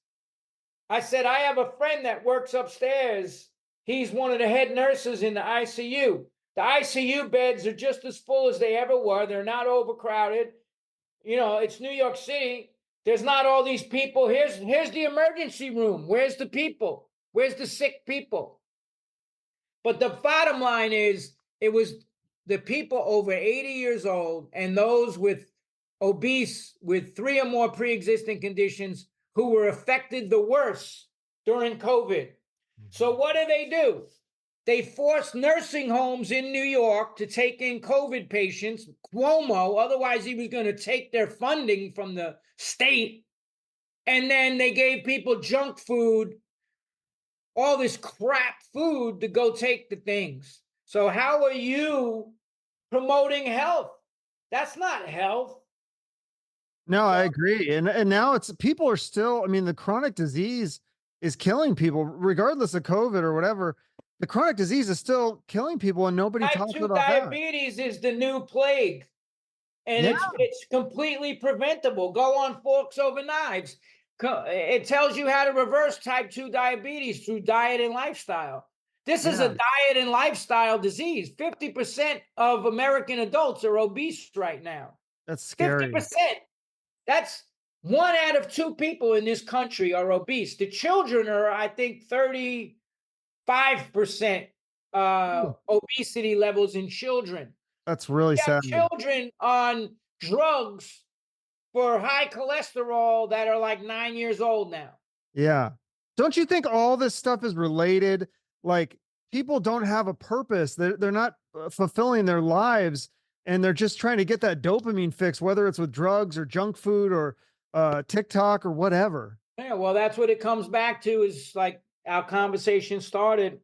I said, I have a friend that works upstairs. He's one of the head nurses in the ICU. The ICU beds are just as full as they ever were. They're not overcrowded. It's New York City. There's not all these people. Here's the emergency room. Where's the people? Where's the sick people? But the bottom line is, it was the people over 80 years old and those with obese with 3 or more pre-existing conditions who were affected the worst during COVID. So what do? They forced nursing homes in New York to take in COVID patients, Cuomo, otherwise he was going to take their funding from the state. And then they gave people junk food, all this crap food to go take the things. So how are you promoting health? That's not health. No, I agree. And now it's people are still, I mean, the chronic disease is killing people, regardless of COVID or whatever. The chronic disease is still killing people, and nobody Type talks 2 about that. diabetes is the new plague. And Yeah. it's completely preventable. Go on Forks Over Knives. It tells you how to reverse type 2 diabetes through diet and lifestyle. This is a diet and lifestyle disease. 50% of American adults are obese right now. That's scary. 50%. That's 1 out of 2 people in this country are obese. The children are, I think, 35% obesity levels in children. That's really We have sad. children on drugs for high cholesterol that are like 9 years old now. Yeah. Don't you think all this stuff is related? Like people don't have a purpose. They're not fulfilling their lives and they're just trying to get that dopamine fix, whether it's with drugs or junk food or TikTok or whatever. Yeah, well, that's what it comes back to, is like our conversation started.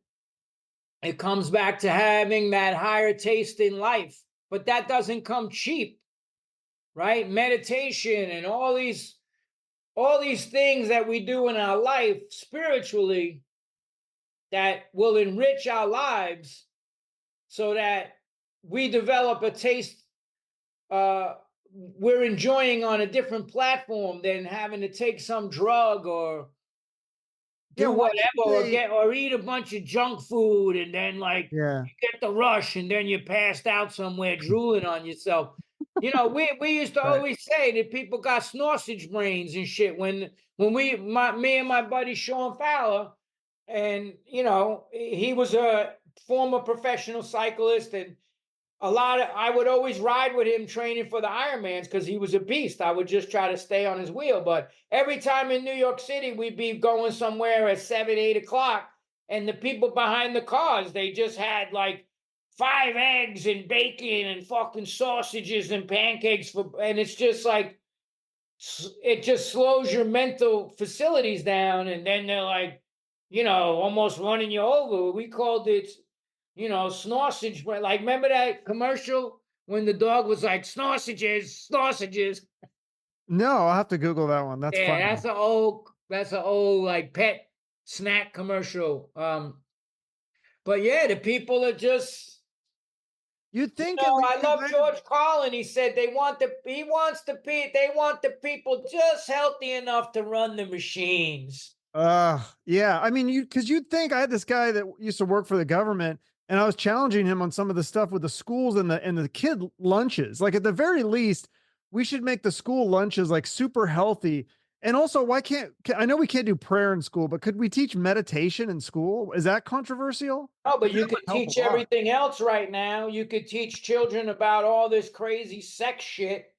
It comes back to having that higher taste in life, but that doesn't come cheap, right? Meditation and all these things that we do in our life spiritually that will enrich our lives so that we develop a taste we're enjoying on a different platform than having to take some drug or do whatever or eat a bunch of junk food and then like Yeah. you get the rush and then you're passed out somewhere drooling on yourself. You know, we used to always say that people got sausage brains and shit when me and my buddy Sean Fowler, and you know, he was a former professional cyclist, and I would always ride with him training for the Ironmans because he was a beast. I would just try to stay on his wheel. But every time in New York City, we'd be going somewhere at 7, 8 o'clock, and the people behind the cars, they just had like 5 eggs and bacon and fucking sausages and pancakes and it's just like, it just slows your mental facilities down. And then they're like, you know, almost running you over. We called it, you know, sausage. Like, remember that commercial when the dog was like, sausages, sausages? No, I'll have to Google that one. That's Yeah, funny. that's an old like pet snack commercial. But yeah, the people are just, You'd think you know, in I the love United- George Carlin. He said they want the people just healthy enough to run the machines. Yeah. I mean, because you'd think I had this guy that used to work for the government, and I was challenging him on some of the stuff with the schools and the kid lunches. Like at the very least, we should make the school lunches like super healthy. And also, I know we can't do prayer in school, but could we teach meditation in school? Is that controversial? Oh, but you That could would help teach a lot. everything else right now. You could teach children about all this crazy sex shit.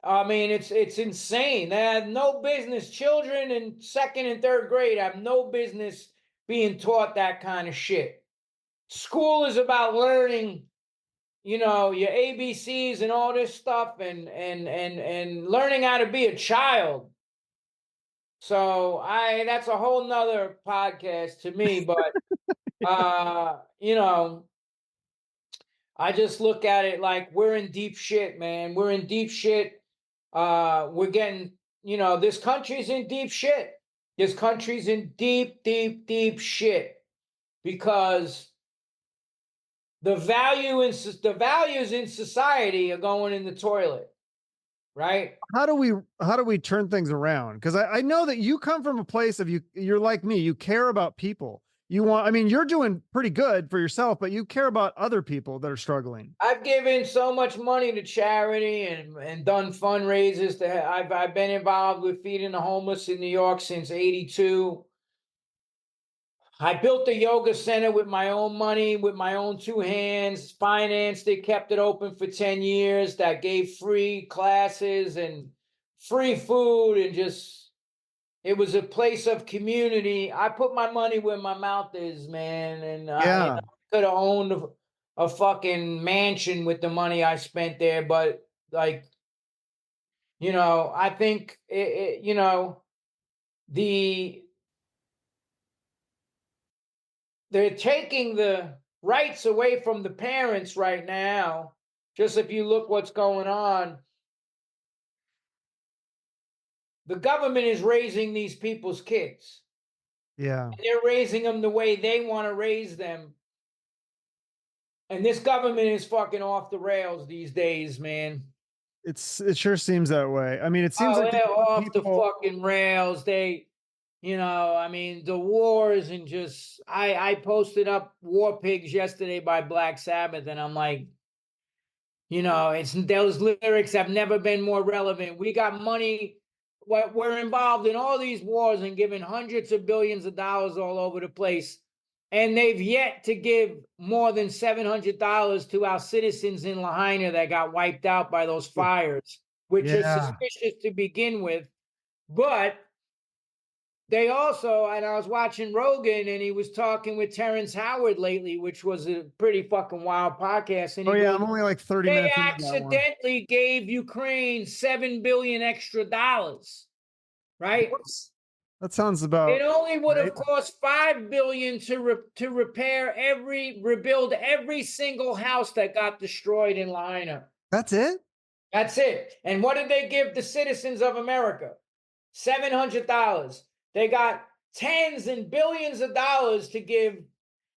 I mean, it's insane. They have no business. Children in 2nd and 3rd grade have no business being taught that kind of shit. School is about learning, you know, your ABCs and all this stuff, and learning how to be a child. So that's a whole nother podcast to me, but you know, I just look at it like we're in deep shit, man. We're in deep shit. We're getting, you know, this country's in deep shit. This country's in deep, deep, deep shit because the values in society are going in the toilet, right? How do we turn things around? Because I know that you come from a place of you're like me, you care about people. I mean, you're doing pretty good for yourself, but you care about other people that are struggling. I've given so much money to charity and done fundraisers. I've been involved with feeding the homeless in New York since '82. I built a yoga center with my own money, with my own 2 hands, financed it, kept it open for 10 years. That gave free classes and free food, and just, it was a place of community. I put my money where my mouth is, man. And I could have owned a fucking mansion with the money I spent there. But like, you know, I think, you know, they're taking the rights away from the parents right now. Just if you look what's going on, the government is raising these people's kids. Yeah. And they're raising them the way they want to raise them. And this government is fucking off the rails these days, man. It sure seems that way. I mean, it seems like they're off the fucking rails. You know, I mean, the wars, and just, I posted up War Pigs yesterday by Black Sabbath, and I'm like, you know, those lyrics have never been more relevant. We got money were involved in all these wars and given hundreds of billions of dollars all over the place. And they've yet to give more than $700 to our citizens in Lahaina that got wiped out by those fires, which is suspicious to begin with. But they also, and I was watching Rogan, and he was talking with Terrence Howard lately, which was a pretty fucking wild podcast. And he I'm only like 30 minutes into that one. They accidentally gave Ukraine $7 billion extra dollars, right? Whoops. That sounds about. It only would have cost $5 billion to rebuild every single house that got destroyed in Lahaina. That's it. That's it. And what did they give the citizens of America? $700. They got tens and billions of dollars to give.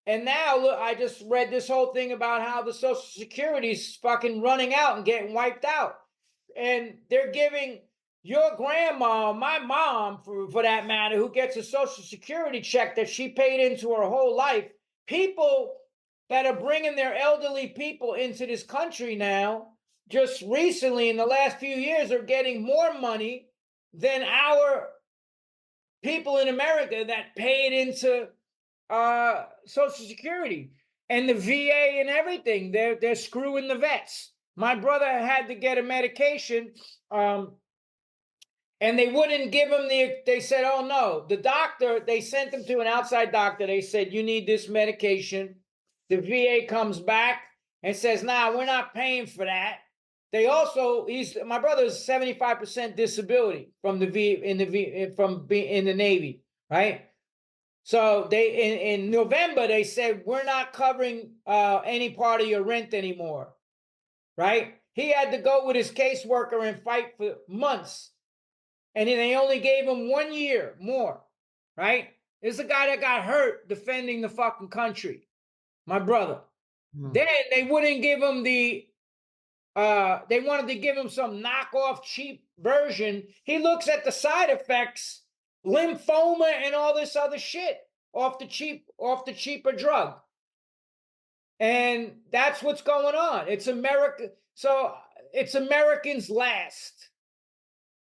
And now, look, I just read this whole thing about how the Social Security's fucking running out and getting wiped out. And they're giving your grandma, my mom, for that matter, who gets a Social Security check that she paid into her whole life, people that are bringing their elderly people into this country now, just recently in the last few years, are getting more money than our people in America that paid into Social Security and the VA and everything. They're screwing the vets. My brother had to get a medication, and they wouldn't give him they said, oh no, the doctor, they sent him to an outside doctor. They said, you need this medication. The VA comes back and says, nah, we're not paying for that. They also, my brother's 75% disability from the in the Navy, right? So they in November they said, we're not covering any part of your rent anymore, right? He had to go with his caseworker and fight for months, and then they only gave him 1 year more, right? This is a guy that got hurt defending the fucking country, my brother. Then they wouldn't give him they wanted to give him some knockoff cheap version. He looks at the side effects, lymphoma and all this other shit off the cheaper drug. And that's what's going on. It's America. So it's Americans last.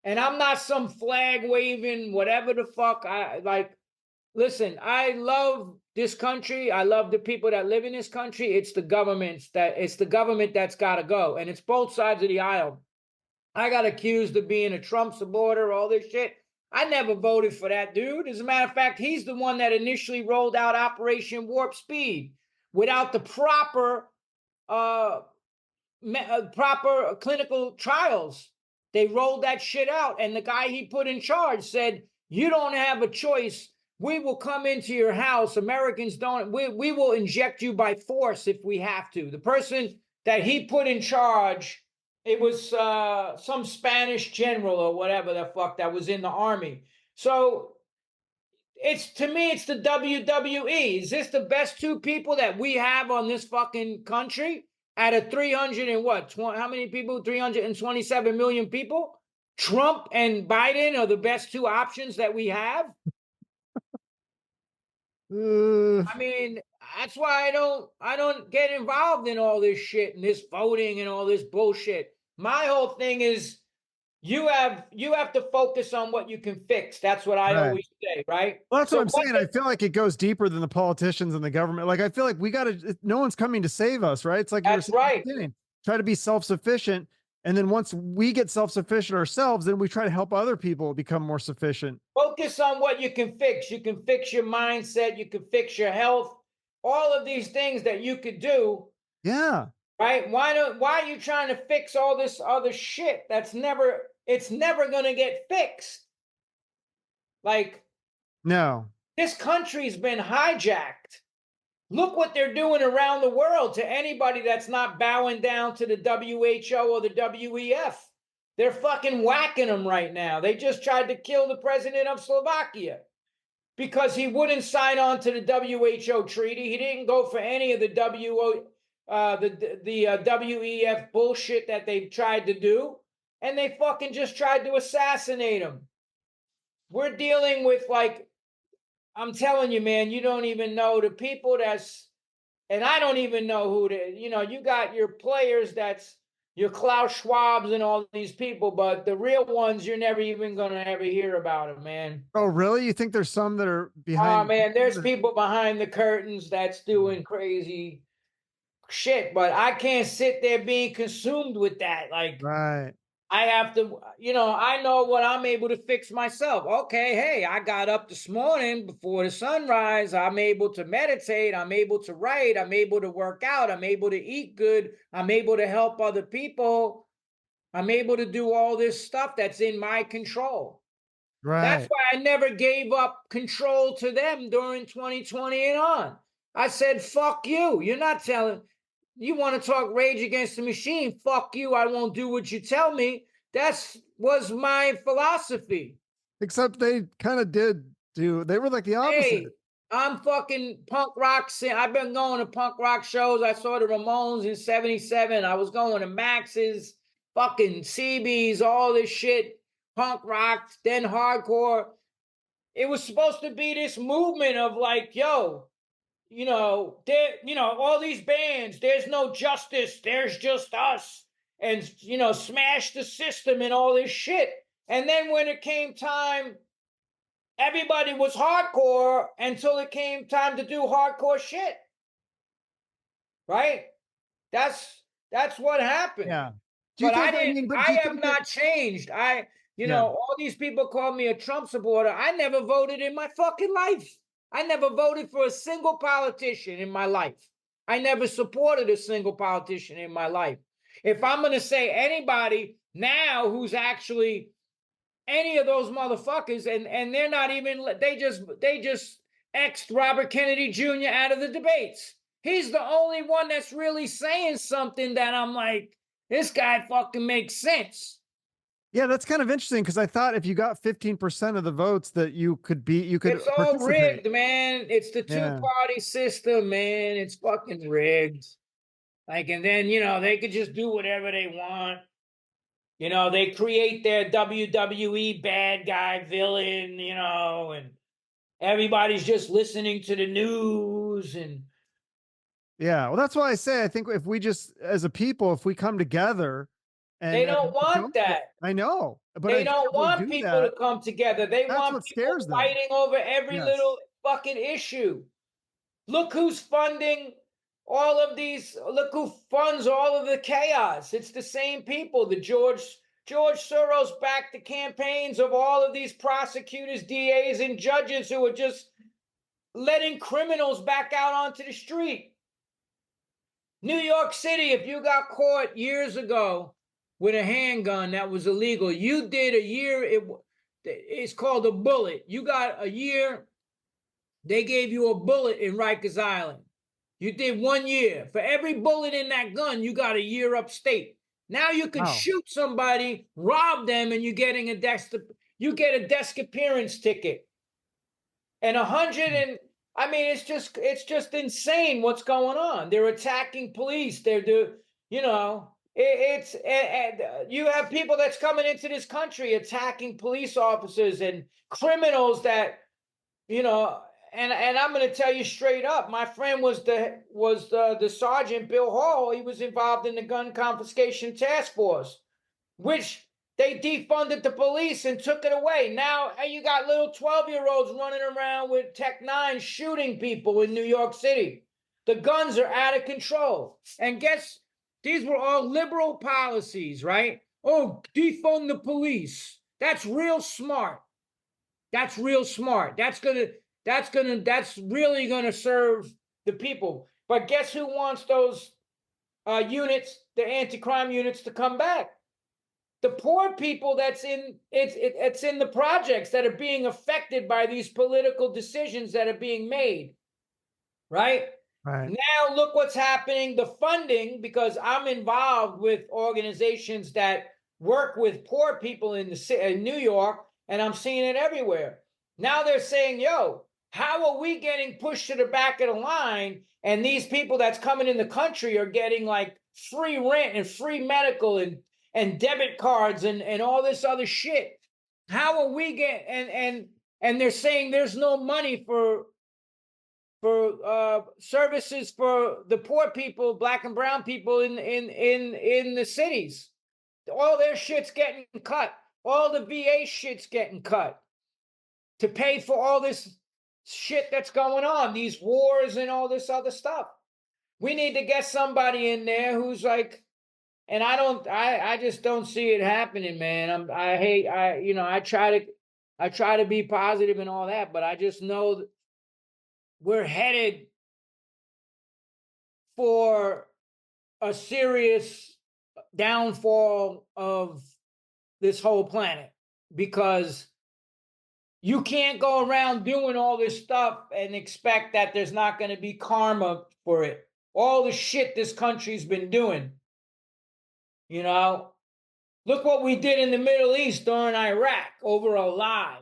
And I'm not some flag waving, whatever the fuck. Listen, I love this country. I love the people that live in this country. It's the government that's got to go. And it's both sides of the aisle. I got accused of being a Trump supporter, all this shit. I never voted for that dude. As a matter of fact, he's the one that initially rolled out Operation Warp Speed without the proper clinical trials. They rolled that shit out. And the guy he put in charge said, you don't have a choice. We will come into your house. Americans don't. We will inject you by force if we have to. The person that he put in charge, it was some Spanish general or whatever the fuck that was in the army. So to me, it's the WWE. Is this the best two people that we have on this fucking country out of 300 and what? How many people? 327 million people? Trump and Biden are the best two options that we have. I mean, that's why I don't get involved in all this shit and this voting and all this bullshit. My whole thing is you have to focus on what you can fix. That's what I always say, right? Well, that's what I'm saying. I feel like it goes deeper than the politicians and the government. Like, I feel like no one's coming to save us, right? It's like, that's right. Try to be self-sufficient. And then once we get self-sufficient ourselves, then we try to help other people become more sufficient. Focus on what you can fix. You can fix your mindset. You can fix your health. All of these things that you could do. Yeah. Right? Why are you trying to fix all this other shit it's never going to get fixed? Like, no. This country's been hijacked. Look what they're doing around the world to anybody that's not bowing down to the WHO or the WEF. They're fucking whacking them right now. They just tried to kill the president of Slovakia because he wouldn't sign on to the WHO treaty. He didn't go for any of the WEF bullshit that they tried to do. And they fucking just tried to assassinate him. We're dealing with, like, I'm telling you, man, you don't even know the people and I don't even know who you got your players that's your Klaus Schwabs and all these people, but the real ones, you're never even going to ever hear about them, man. Oh, really? You think there's some that are Oh, behind? man, there's people behind the curtains that's doing crazy shit, but I can't sit there being consumed with that. Like, Right. I have to, I know what I'm able to fix myself. Okay, hey, I got up this morning before the sunrise. I'm able to meditate. I'm able to write. I'm able to work out. I'm able to eat good. I'm able to help other people. I'm able to do all this stuff that's in my control. That's Right. why I never gave up control to them during 2020 and on. I said, fuck you. You're not telling. You want to talk Rage Against the Machine? Fuck you. I won't do what you tell me. That's was my philosophy. Except they kind of did do, they were like the opposite. Hey, I'm fucking punk rock. I've been going to punk rock shows. I saw the Ramones in 77. I was going to Max's, fucking CB's, all this shit, punk rock, then hardcore. It was supposed to be this movement of like, yo, all these bands, there's no justice, there's just us, and smash the system and all this shit. And then when it came time, everybody was hardcore until it came time to do hardcore shit. Right? That's what happened. Yeah. Do you But think, I mean, but do I you have think that, not changed. yeah, All these people call me a Trump supporter. I never voted in my fucking life. I never voted for a single politician in my life. I never supported a single politician in my life. If I'm going to say anybody now who's actually any of those motherfuckers, and they're not even, they just X'd Robert Kennedy Jr. out of the debates. He's the only one that's really saying something that I'm like, this guy fucking makes sense. yeah, that's kind of interesting because I thought if you got 15% of the votes that you could be, you could It's all participate. rigged, man. It's the Yeah. two-party system, man. It's fucking rigged. Like, and then, they could just do whatever they want. They create their WWE bad guy villain, and everybody's just listening to the news. And Yeah. Well, that's why I say, I think if we just, as a people, if we come together they and don't want that. I know, but They I think don't if we want do people to that, come together. They that's want what people scares them. fighting over every Yes. little fucking issue. Look who's funding all of these. Look who funds all of the chaos. It's the same people. The George Soros backed the campaigns of all of these prosecutors, DAs, and judges who are just letting criminals back out onto the street. New York City, if you got caught years ago with a handgun that was illegal, you did a year. It's called a bullet. You got a year. They gave you a bullet in Rikers Island. You did 1 year. For every bullet in that gun, you got a year upstate. Now you can shoot somebody, rob them, and you're getting you get a desk appearance ticket. And 100 and I mean, it's just insane what's going on. They're attacking police. You have people that's coming into this country attacking police officers and criminals that, and I'm going to tell you straight up. My friend was the sergeant, Bill Hall. He was involved in the gun confiscation task force, which they defunded the police and took it away. Now you got little 12-year-olds running around with Tech-9 shooting people in New York City. The guns are out of control. And these were all liberal policies, right? Oh, defund the police. That's real smart. That's real smart. That's really gonna serve the people. But guess who wants those units, the anti-crime units, to come back? The poor people it's in the projects that are being affected by these political decisions that are being made, right? Right. Now look what's happening. The funding, because I'm involved with organizations that work with poor people in New York, and I'm seeing it everywhere. Now they're saying, yo, how are we getting pushed to the back of the line? And these people that's coming in the country are getting like free rent and free medical and debit cards and all this other shit. How are we and they're saying there's no money for services for the poor people, black and brown people in the cities. All their shit's getting cut. All the VA shit's getting cut to pay for all this shit that's going on, these wars and all this other stuff. We need to get somebody in there who's like, and I just don't see it happening, man. I try to be positive and all that, but I just know that we're headed for a serious downfall of this whole planet, because you can't go around doing all this stuff and expect that there's not going to be karma for it. All the shit this country's been doing. You know, look what we did in the Middle East during Iraq over a lie,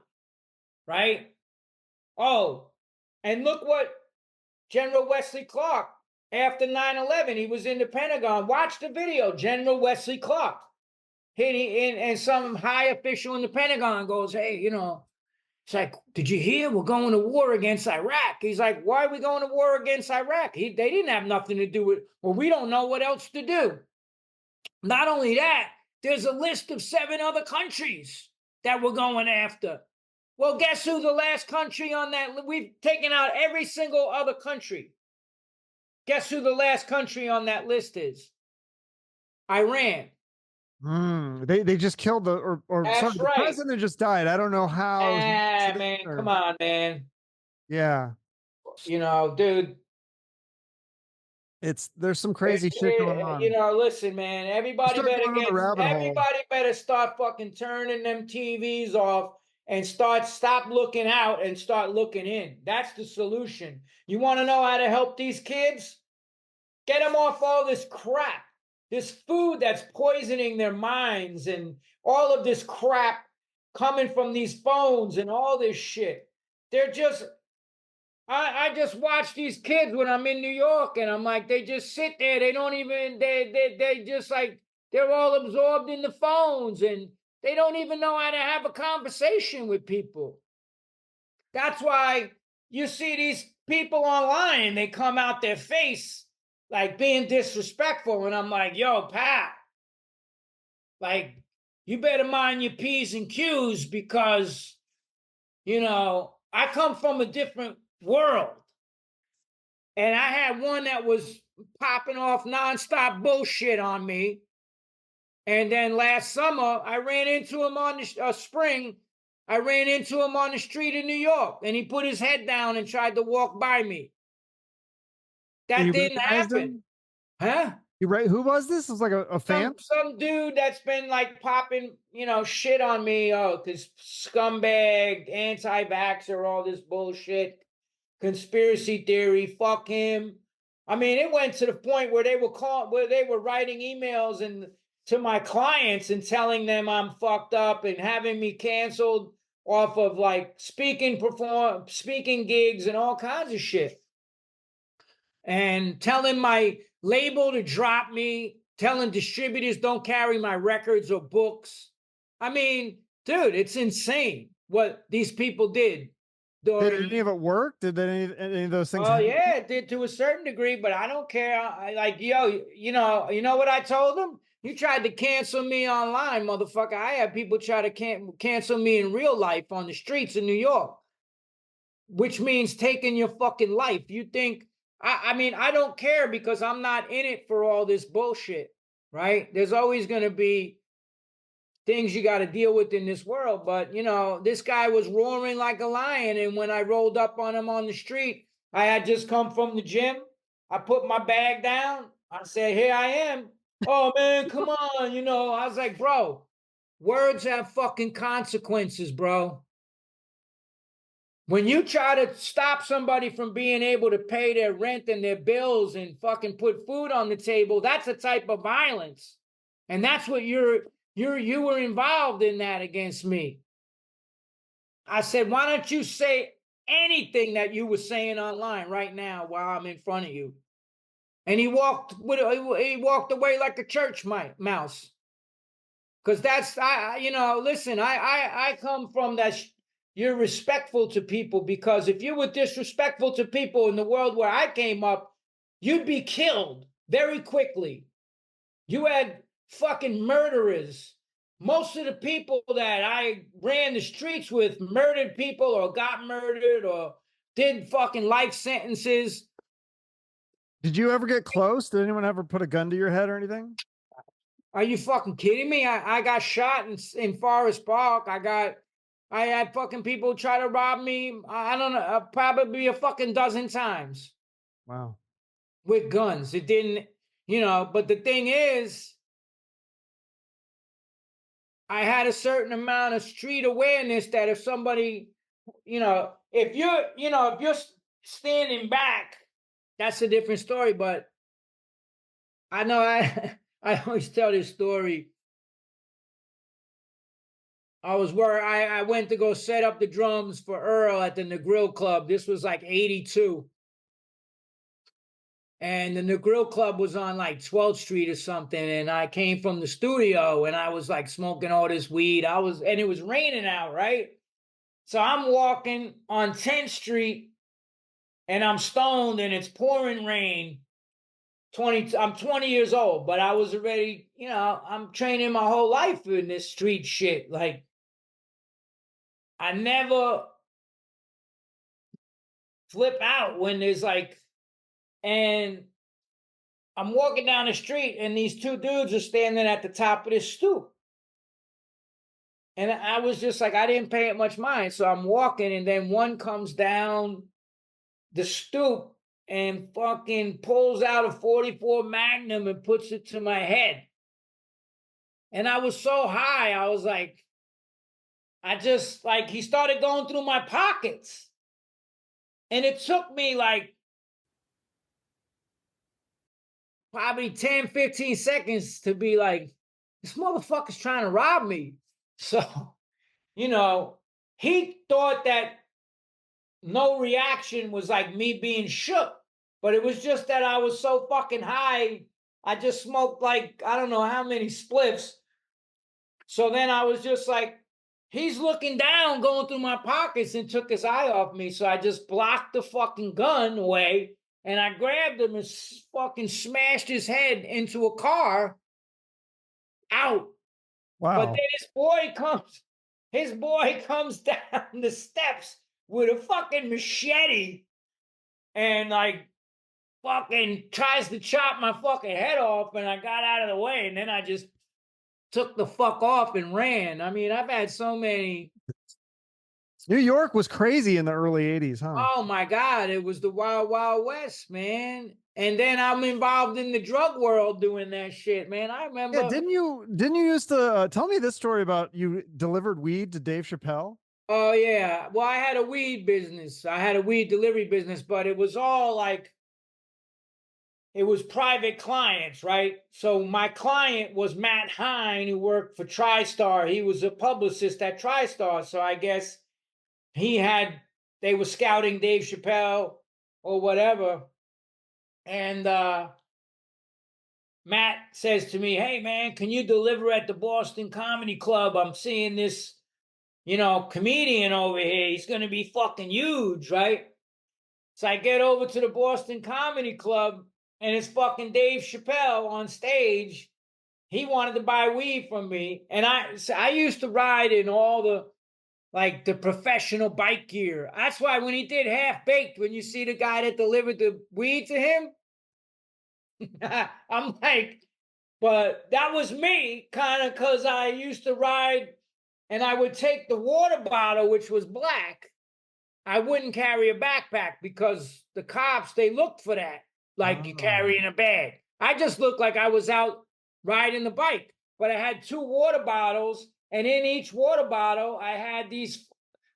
right? Oh, and look what General Wesley Clark, after 9/11, he was in the Pentagon. Watch the video, General Wesley Clark. And some high official in the Pentagon goes, hey, it's like, did you hear we're going to war against Iraq? He's like, why are we going to war against Iraq? They didn't have nothing to do with it. Well, we don't know what else to do. Not only that, there's a list of 7 other countries that we're going after. Well, guess who the last country on that? We've taken out every single other country. Guess who the last country on that list is? Iran. They just killed the president just died. I don't know how. Man, come on, man. Yeah. Dude. There's some crazy shit going on. Listen, man, everybody better start fucking turning them TVs off and stop looking out and start looking in. That's the solution. You want to know how to help these kids? Get them off all this crap. This food that's poisoning their minds and all of this crap coming from these phones and all this shit. They're just, I just watch these kids when I'm in New York, and I'm like, they just sit there. They don't even, they just like, they're all absorbed in the phones, and they don't even know how to have a conversation with people. That's why you see these people online, and they come out their face like being disrespectful. And I'm like, yo, pal, like, you better mind your P's and Q's, because, I come from a different world. And I had one that was popping off nonstop bullshit on me. And then last summer, I ran into him on the spring. I ran into him on the street in New York, and he put his head down and tried to walk by me. That didn't happen. Huh? Who was this? It was like a fan? Some dude that's been like popping, shit on me. Oh, this scumbag, anti-vaxxer, all this bullshit, conspiracy theory, fuck him. I mean, it went to the point where they were writing emails and to my clients and telling them I'm fucked up and having me canceled off of like speaking gigs and all kinds of shit. And telling my label to drop me, telling distributors don't carry my records or books. I mean, dude, it's insane what these people did. Did any of it work? Did any of those things happen? Yeah, it did to a certain degree, but I don't care. I like, you know what I told them? You tried to cancel me online, motherfucker. I had people try to cancel me in real life on the streets in New York, which means taking your fucking life. You think, I mean, I don't care, because I'm not in it for all this bullshit, right? There's always going to be things you got to deal with in this world. But, this guy was roaring like a lion. And when I rolled up on him on the street, I had just come from the gym. I put my bag down. I said, here I am. Oh, man, come on. I was like, bro, words have fucking consequences, bro. When you try to stop somebody from being able to pay their rent and their bills and fucking put food on the table, that's a type of violence. And that's what you were involved in that against me. I said, why don't you say anything that you were saying online right now while I'm in front of you? And he walked away like a church mouse. Because that's, listen, I come from that, you're respectful to people, because if you were disrespectful to people in the world where I came up, you'd be killed very quickly. You had fucking murderers. Most of the people that I ran the streets with murdered people or got murdered or did fucking life sentences. Did you ever get close? Did anyone ever put a gun to your head or anything? Are you fucking kidding me? I got shot in Forest Park. I had fucking people try to rob me. I don't know, probably a fucking dozen times. Wow. With guns. It didn't, but the thing is, I had a certain amount of street awareness that if somebody, if you're standing back, that's a different story. But I know I always tell this story. I went to go set up the drums for Earl at the Negril Club. This was like 82. And the Negril Club was on like 12th Street or something. And I came from the studio and I was like smoking all this weed. And it was raining out, right? So I'm walking on 10th Street and I'm stoned and it's pouring rain. I'm 20 years old, but I was already, I'm training my whole life in this street shit. Like, I never flip out when there's like, and I'm walking down the street and these two dudes are standing at the top of this stoop. And I was just like, I didn't pay it much mind. So I'm walking and then one comes down the stoop and fucking pulls out a 44 Magnum and puts it to my head. And I was so high, I was like, he started going through my pockets. And it took me like probably 10, 15 seconds to be like, this motherfucker's trying to rob me. So, he thought that no reaction was like me being shook. But it was just that I was so fucking high. I just smoked like, I don't know how many spliffs. So then I was just like, he's looking down, going through my pockets and took his eye off me. So I just blocked the fucking gun away and I grabbed him and fucking smashed his head into a car out. Wow. But then his boy comes down the steps with a fucking machete and like fucking tries to chop my fucking head off, and I got out of the way and then I just took the fuck off and ran. I mean, I've had so many. New York was crazy in the early 80s, huh? Oh my God, it was the Wild Wild West, man. And then I'm involved in the drug world doing that shit, man. I remember. Yeah, didn't you used to tell me this story about you delivered weed to Dave Chappelle? Oh yeah. Well, I had a weed business. I had a weed delivery business, but it was all like, it was private clients, right? So my client was Matt Hine, who worked for TriStar. He was a publicist at TriStar. So I guess they were scouting Dave Chappelle or whatever. And Matt says to me, hey man, can you deliver at the Boston Comedy Club? I'm seeing this, comedian over here. He's going to be fucking huge, right? So I get over to the Boston Comedy Club and it's fucking Dave Chappelle on stage. He wanted to buy weed from me. And I used to ride in all the professional bike gear. That's why when he did Half Baked, when you see the guy that delivered the weed to him, I'm like, but that was me kind of, because I used to ride and I would take the water bottle, which was black. I wouldn't carry a backpack because the cops, they looked for that. Like you carrying a bag. I just looked like I was out riding the bike, but I had 2 water bottles, and in each water bottle, I had these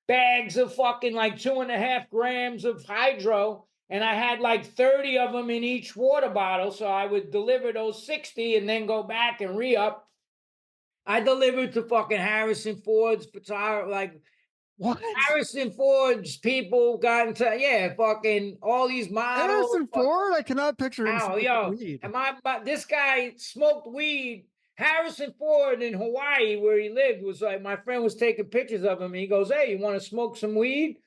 bags of fucking like 2.5 grams of hydro, and I had like 30 of them in each water bottle. So I would deliver those 60 and then go back and re-up. I delivered to fucking Harrison Ford's photographer, like, what? Harrison Ford's people got into, fucking all these models. Harrison Ford? I cannot picture him smoking weed. This guy smoked weed Harrison Ford in Hawaii, where he lived, was like, my friend was taking pictures of him. And he goes, hey, you want to smoke some weed?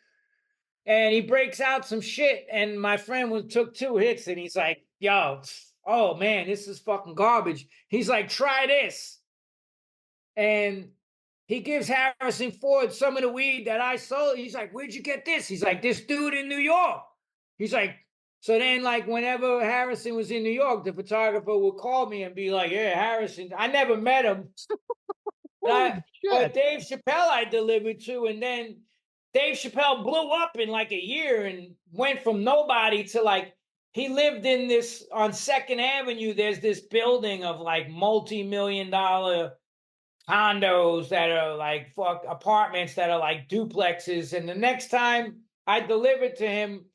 And he breaks out some shit. And my friend took 2 hits and he's like, yo, oh man, this is fucking garbage. He's like, try this. And he gives Harrison Ford some of the weed that I sold. He's like, where'd you get this? He's like, this dude in New York. He's like, so then, like, whenever Harrison was in New York, the photographer would call me and be like, yeah, Harrison. I never met him. But Dave Chappelle I delivered to, and then Dave Chappelle blew up in like a year and went from nobody to like, he lived in this, on 2nd Avenue, there's this building of like multi-million-dollar condos that are like apartments that are like duplexes. And the next time I delivered to him,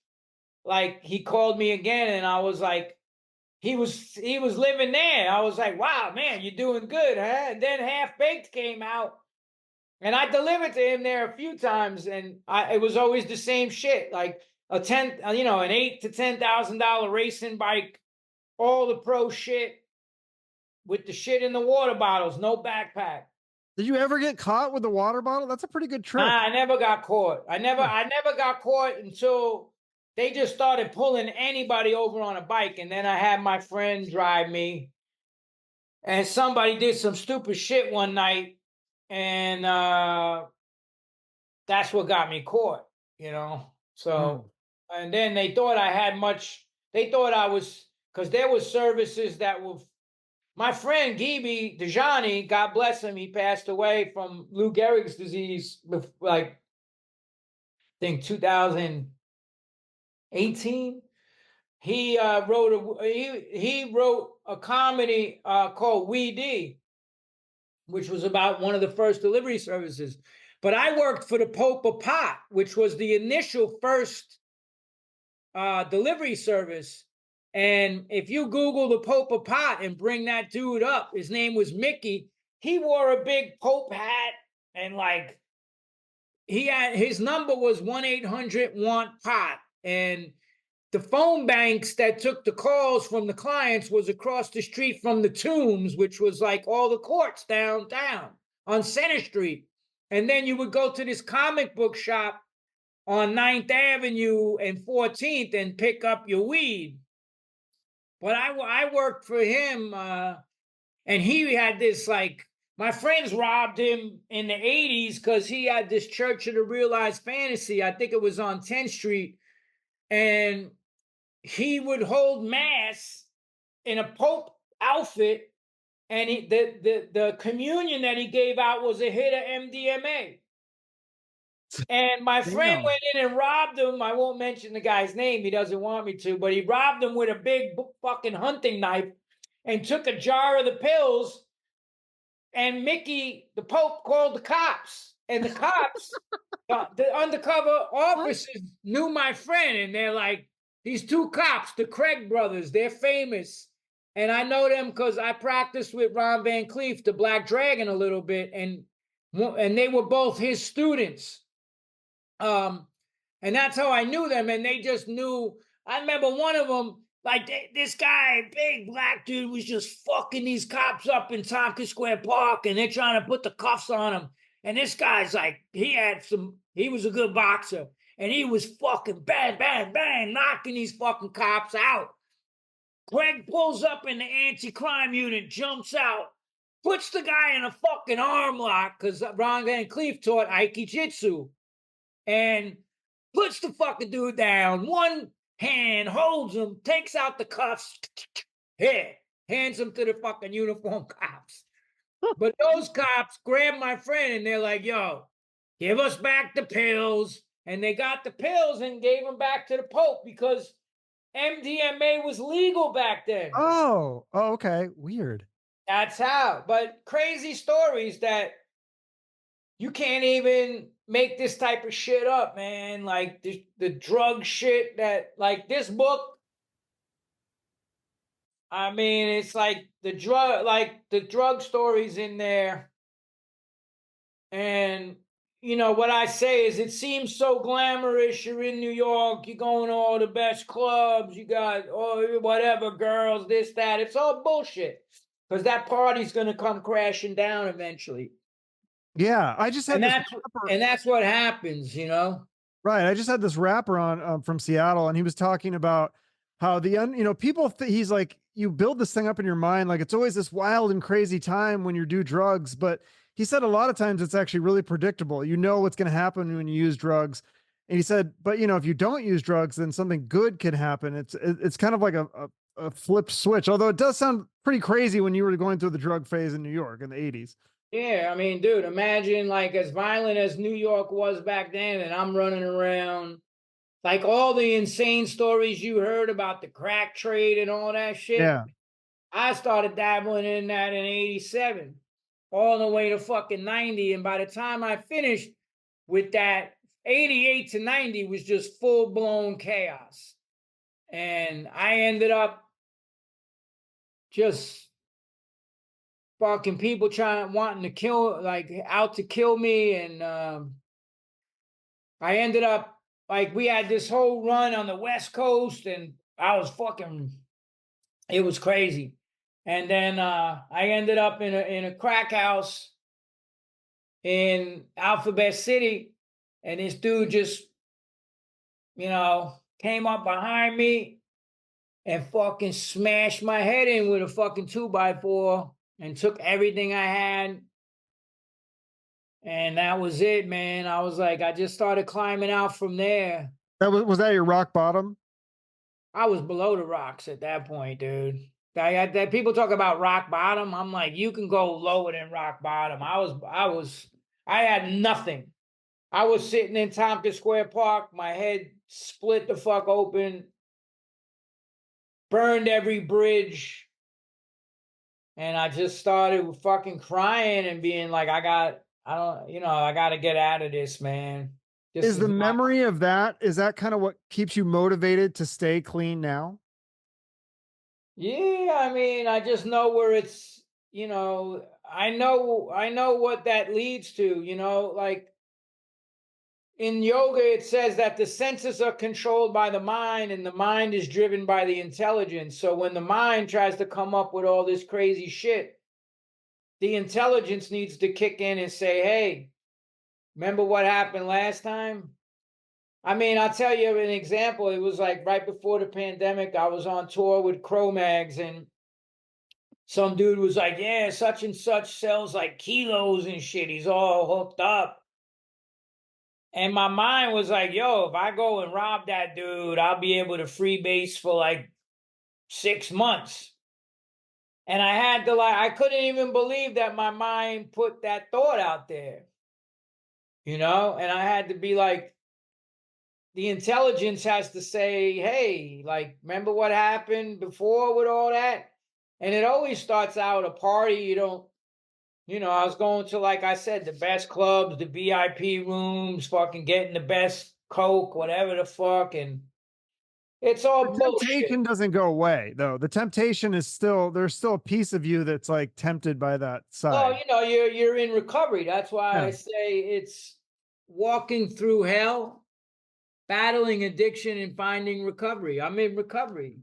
like he called me again and I was like, he was living there. I was like, wow, man, you're doing good, huh? And then Half Baked came out and I delivered to him there a few times and it was always the same shit. Like an $8,000 to $10,000 racing bike, all the pro shit with the shit in the water bottles, no backpack. Did you ever get caught with the water bottle? That's a pretty good trick. I never got caught. I never got caught until they just started pulling anybody over on a bike. And then I had my friend drive me. And somebody did some stupid shit one night. And that's what got me caught, So, and then they thought I was, because there was services that were, my friend Gibi Dejani, God bless him, he passed away from Lou Gehrig's disease, like, I think 2018. He wrote a comedy called We D, which was about one of the first delivery services. But I worked for the Pope of Pot, which was the initial first delivery service. And if you Google the Pope of Pot and bring that dude up, his name was Mickey. He wore a big Pope hat and like his number was 1-800-WANT-POT. And the phone banks that took the calls from the clients was across the street from the Tombs, which was like all the courts downtown on Center Street. And then you would go to this comic book shop on 9th Avenue and 14th and pick up your weed. But I worked for him, and he had this, like, my friends robbed him in the 80s because he had this Church of the Realized Fantasy. I think it was on 10th Street. And he would hold mass in a Pope outfit, and the communion that he gave out was a hit of MDMA. And my friend went in and robbed him. I won't mention the guy's name. He doesn't want me to, but he robbed him with a big fucking hunting knife and took a jar of the pills. And Mickey, the Pope, called the cops. And the cops, the undercover officers knew my friend. And they're like, these 2 cops, the Craig brothers, they're famous. And I know them because I practiced with Ron Van Cleef, the Black Dragon, a little bit. And they were both his students. And that's how I knew them. And they just knew. I remember one of them, like this guy, big black dude, was just fucking these cops up in Tompkins Square Park, and they're trying to put the cuffs on him. And this guy's like, he was a good boxer, and he was fucking bang, bang, bang, knocking these fucking cops out. Greg pulls up in the anti-crime unit, jumps out, puts the guy in a fucking arm lock, because Ron Van Cleef taught Aikijitsu. And puts the fucking dude down, one hand holds him, takes out the cuffs, hands him to the fucking uniform cops. But those cops grabbed my friend and they're like, yo, give us back the pills. And they got the pills and gave them back to the Pope because MDMA was legal back then. Oh, okay. Weird. That's how. But crazy stories that you can't even make this type of shit up, man. Like the drug shit that, like this book, I mean, it's like the drug stories in there. And, what I say is it seems so glamorous. You're in New York, you're going to all the best clubs, you got whatever girls, this, that. It's all bullshit. because that party's going to come crashing down eventually. Yeah, I just had And this that's rapper, and that's what happens, you know. right. I just had this rapper on from Seattle, and he was talking about how people he's like, you build this thing up in your mind like it's always this wild and crazy time when you do drugs, but he said a lot of times it's actually really predictable. You know what's going to happen when you use drugs. And he said, but if you don't use drugs, then something good can happen. It's kind of like a flipped switch, although it does sound pretty crazy when you were going through the drug phase in New York in the 80s. Yeah, I mean, dude, imagine like as violent as New York was back then, and I'm running around like all the insane stories you heard about the crack trade and all that shit. Yeah. I started dabbling in that in 87, all the way to fucking 90. And by the time I finished with that, 88 to 90 was just full blown chaos. And I ended up just fucking people wanting to kill, like out to kill me. And I ended up like, we had this whole run on the West Coast, and I was fucking, it was crazy. And then I ended up in a crack house in Alphabet City, and this dude just, came up behind me and fucking smashed my head in with a fucking 2x4 and took everything I had. And that was it, man. I was like, I just started climbing out from there. Was that your rock bottom? I was below the rocks at that point, dude. That people talk about rock bottom. I'm like, you can go lower than rock bottom. I had nothing. I was sitting in Tompkins Square Park. My head split the fuck open, burned every bridge. And I just started fucking crying and being like, I got to get out of this, man. This Is the not- memory of that, is that kind of what keeps you motivated to stay clean now? Yeah, I mean, I just know where it's, I know what that leads to, like in yoga, it says that the senses are controlled by the mind and the mind is driven by the intelligence. So when the mind tries to come up with all this crazy shit, the intelligence needs to kick in and say, hey, remember what happened last time? I mean, I'll tell you an example. It was like right before the pandemic, I was on tour with Cro-Mags, and some dude was like, yeah, such and such sells like kilos and shit. He's all hooked up. And my mind was like, yo, if I go and rob that dude, I'll be able to freebase for like 6 months. And I had to I couldn't even believe that my mind put that thought out there, and I had to be like, the intelligence has to say, hey, like, remember what happened before with all that? And it always starts out a party. You don't, I was going to, like I said, the best clubs, the VIP rooms, fucking getting the best Coke, whatever the fuck. And it's all The bullshit. temptation doesn't go away, though. The temptation is there's still a piece of you that's like tempted by that Well, side. you're in recovery. That's why Yeah. I say it's walking through hell, battling addiction, and finding recovery. I'm in recovery.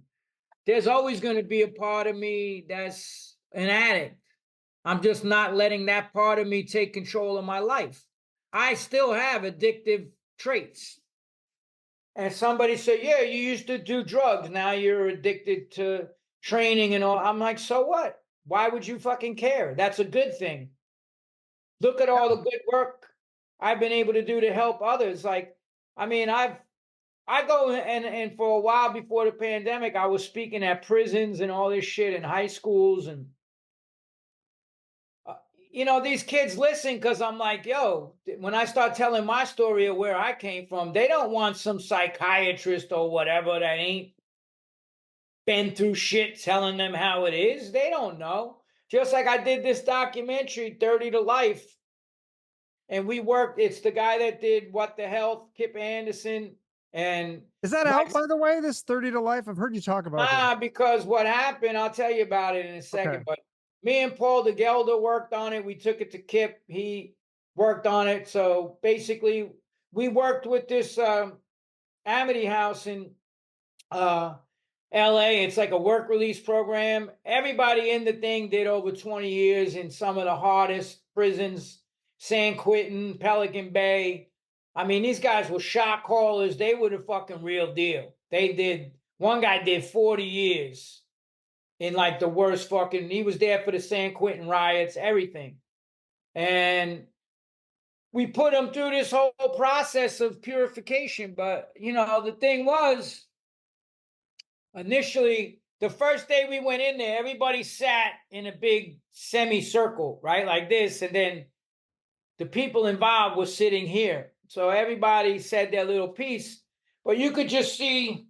There's always going to be a part of me that's an addict. I'm just not letting that part of me take control of my life. I still have addictive traits. And somebody said, yeah, you used to do drugs. Now you're addicted to training and all. I'm like, so what? Why would you fucking care? That's a good thing. Look at all the good work I've been able to do to help others. Like, I mean, I go and for a while before the pandemic, I was speaking at prisons and all this shit in high schools. And, these kids listen because I'm like, yo, when I start telling my story of where I came from, they don't want some psychiatrist or whatever that ain't been through shit telling them how it is. They don't know. Just like I did this documentary, 30 to Life. And we worked, it's the guy that did What the Health, Kip Anderson. And Is that out, by the way, this 30 to Life? I've heard you talk about this. because what happened, I'll tell you about it in a second. Okay. But me and Paul DeGelder worked on it. We took it to Kip. He worked on it. So basically, we worked with this Amity House, and LA. It's like a work release program. Everybody in the thing did over 20 years in some of the hardest prisons, San Quentin, Pelican Bay. I mean, these guys were shot callers. They were the fucking real deal. One guy did 40 years in like the worst fucking, he was there for the San Quentin riots, everything. And we put him through this whole process of purification. But, you know, the thing was, initially, the first day we went in there, everybody sat in a big semicircle, right? Like this. And then the people involved were sitting here. So everybody said their little piece. But you could just see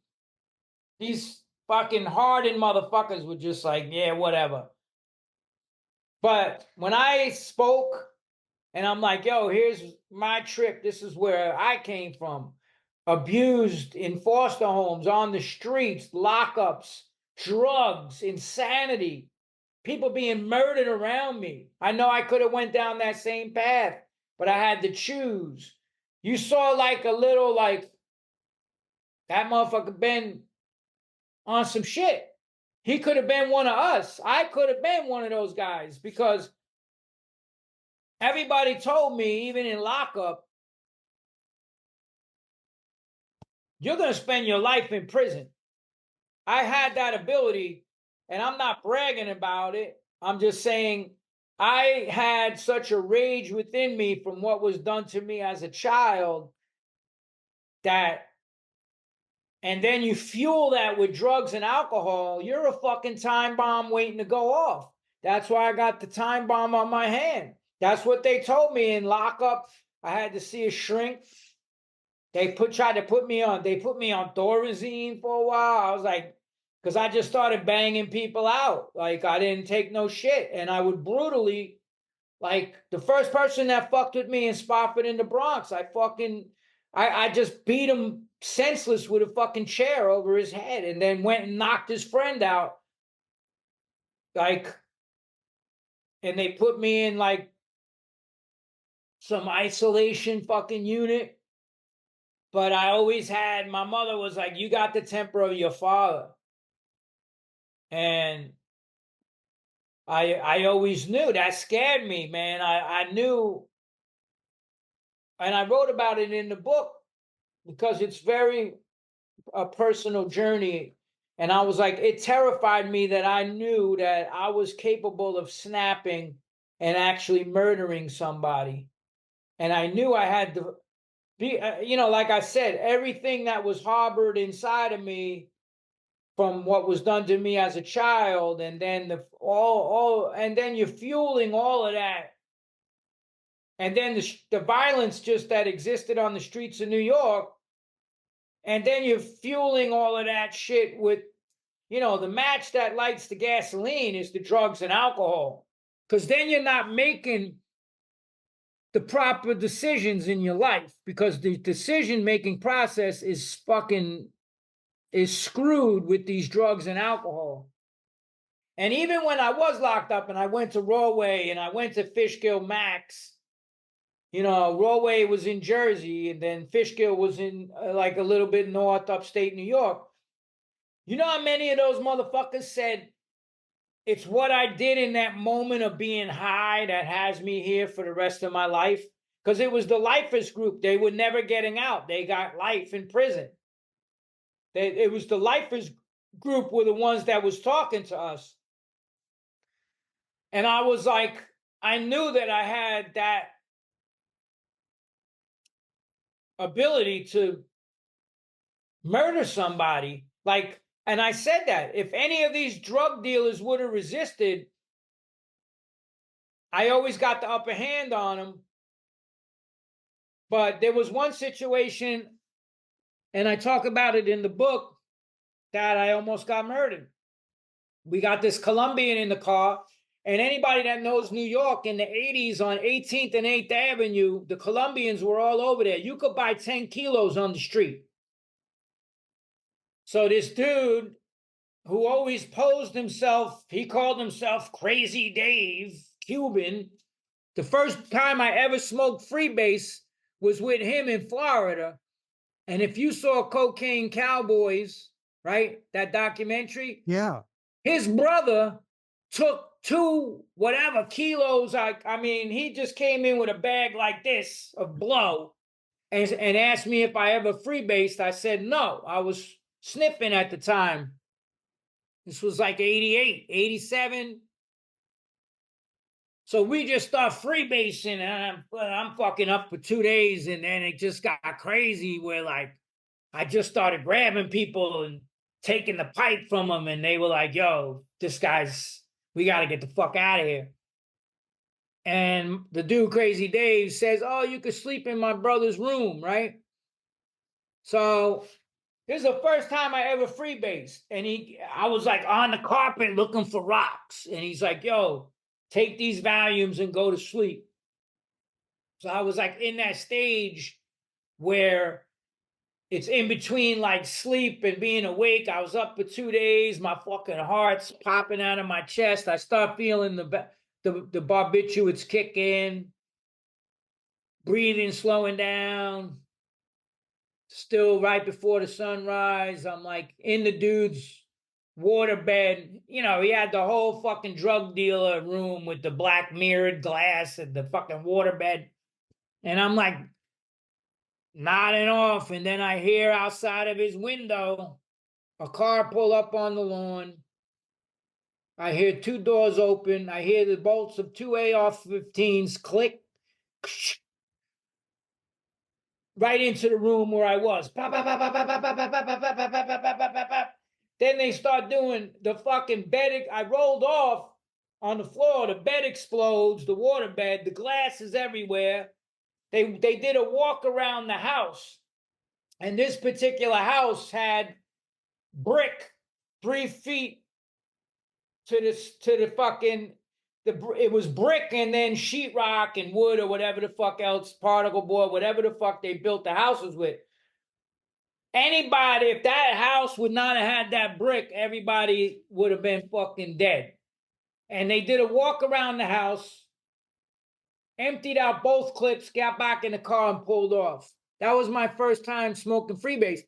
these fucking hardened motherfuckers were just like, yeah, whatever. But when I spoke and I'm like, yo, here's my trip. This is where I came from. Abused in foster homes, on the streets, lockups, drugs, insanity, people being murdered around me. I know I could have went down that same path, but I had to choose. You saw like a little like that motherfucker been on some shit. He could have been one of us. I could have been one of those guys because everybody told me, even in lockup, you're going to spend your life in prison. I had that ability, and I'm not bragging about it. I'm just saying I had such a rage within me from what was done to me as a child that, and then you fuel that with drugs and alcohol, you're a fucking time bomb waiting to go off. That's why I got the time bomb on my hand. That's what they told me in lockup. I had to see a shrink. They tried to put me on Thorazine for a while. I was like, because I just started banging people out. Like, I didn't take no shit. And I would brutally, like, the first person that fucked with me in Spofford in the Bronx, I just beat him senseless with a fucking chair over his head and then went and knocked his friend out. Like, and they put me in, like, some isolation fucking unit. But I always had, my mother was like, you got the temper of your father. And I always knew. That scared me, man. I knew, and I wrote about it in the book because it's very a personal journey. And I was like, it terrified me that I knew that I was capable of snapping and actually murdering somebody. And I knew I had to be, like I said, everything that was harbored inside of me from what was done to me as a child, and then and then you're fueling all of that, and then the violence just that existed on the streets of New York, and then you're fueling all of that shit with, the match that lights the gasoline is the drugs and alcohol, because then you're not making the proper decisions in your life, because the decision-making process is screwed with these drugs and alcohol. And even when I was locked up and I went to Rawway and I went to Fishkill Max, Rawway was in Jersey and then Fishkill was in like a little bit north upstate New York. You know how many of those motherfuckers said, it's what I did in that moment of being high that has me here for the rest of my life? Because it was the lifers group. They were never getting out. They got life in prison. It was the lifers group were the ones that was talking to us. And I was like, I knew that I had that ability to murder somebody. Like, and I said that if any of these drug dealers would have resisted, I always got the upper hand on them. But there was one situation, and I talk about it in the book, that I almost got murdered. We got this Colombian in the car, and anybody that knows New York in the 80s on 18th and 8th Avenue, the Colombians were all over there. You could buy 10 kilos on the street. So this dude who always posed himself, he called himself Crazy Dave, Cuban. The first time I ever smoked freebase was with him in Florida. And if you saw Cocaine Cowboys, right? That documentary. Yeah. His brother took 2 whatever kilos. I mean, he just came in with a bag like this of blow and asked me if I ever freebased. I said no. I was sniffing at the time. This was like 88, 87. So we just start freebasing, and I'm fucking up for 2 days, and then it just got crazy where like I just started grabbing people and taking the pipe from them, and they were like, yo, we got to get the fuck out of here. And the dude, Crazy Dave, says, oh, you could sleep in my brother's room, right? So this is the first time I ever freebased. And I was like on the carpet looking for rocks. And he's like, yo, take these Valiums and go to sleep. So I was like in that stage where it's in between like sleep and being awake. I was up for 2 days. My fucking heart's popping out of my chest. I start feeling the barbiturates kick in, breathing slowing down. Still right before the sunrise. I'm like in the dude's waterbed. You know, he had the whole fucking drug dealer room with the black mirrored glass and the fucking waterbed. And I'm like nodding off. And then I hear outside of his window a car pull up on the lawn. I hear 2 doors open. I hear the bolts of 2 AR-15s click right into the room where I was. Then they start doing the fucking bed. I rolled off on the floor. The bed explodes, the water bed, the glass is everywhere. They did a walk around the house. And this particular house had brick 3 feet to the fucking, it was brick and then sheetrock and wood or whatever the fuck else, particle board, whatever the fuck they built the houses with. Anybody, if that house would not have had that brick, everybody would have been fucking dead. And they did a walk around the house, emptied out both clips, got back in the car and pulled off. That was my first time smoking freebase.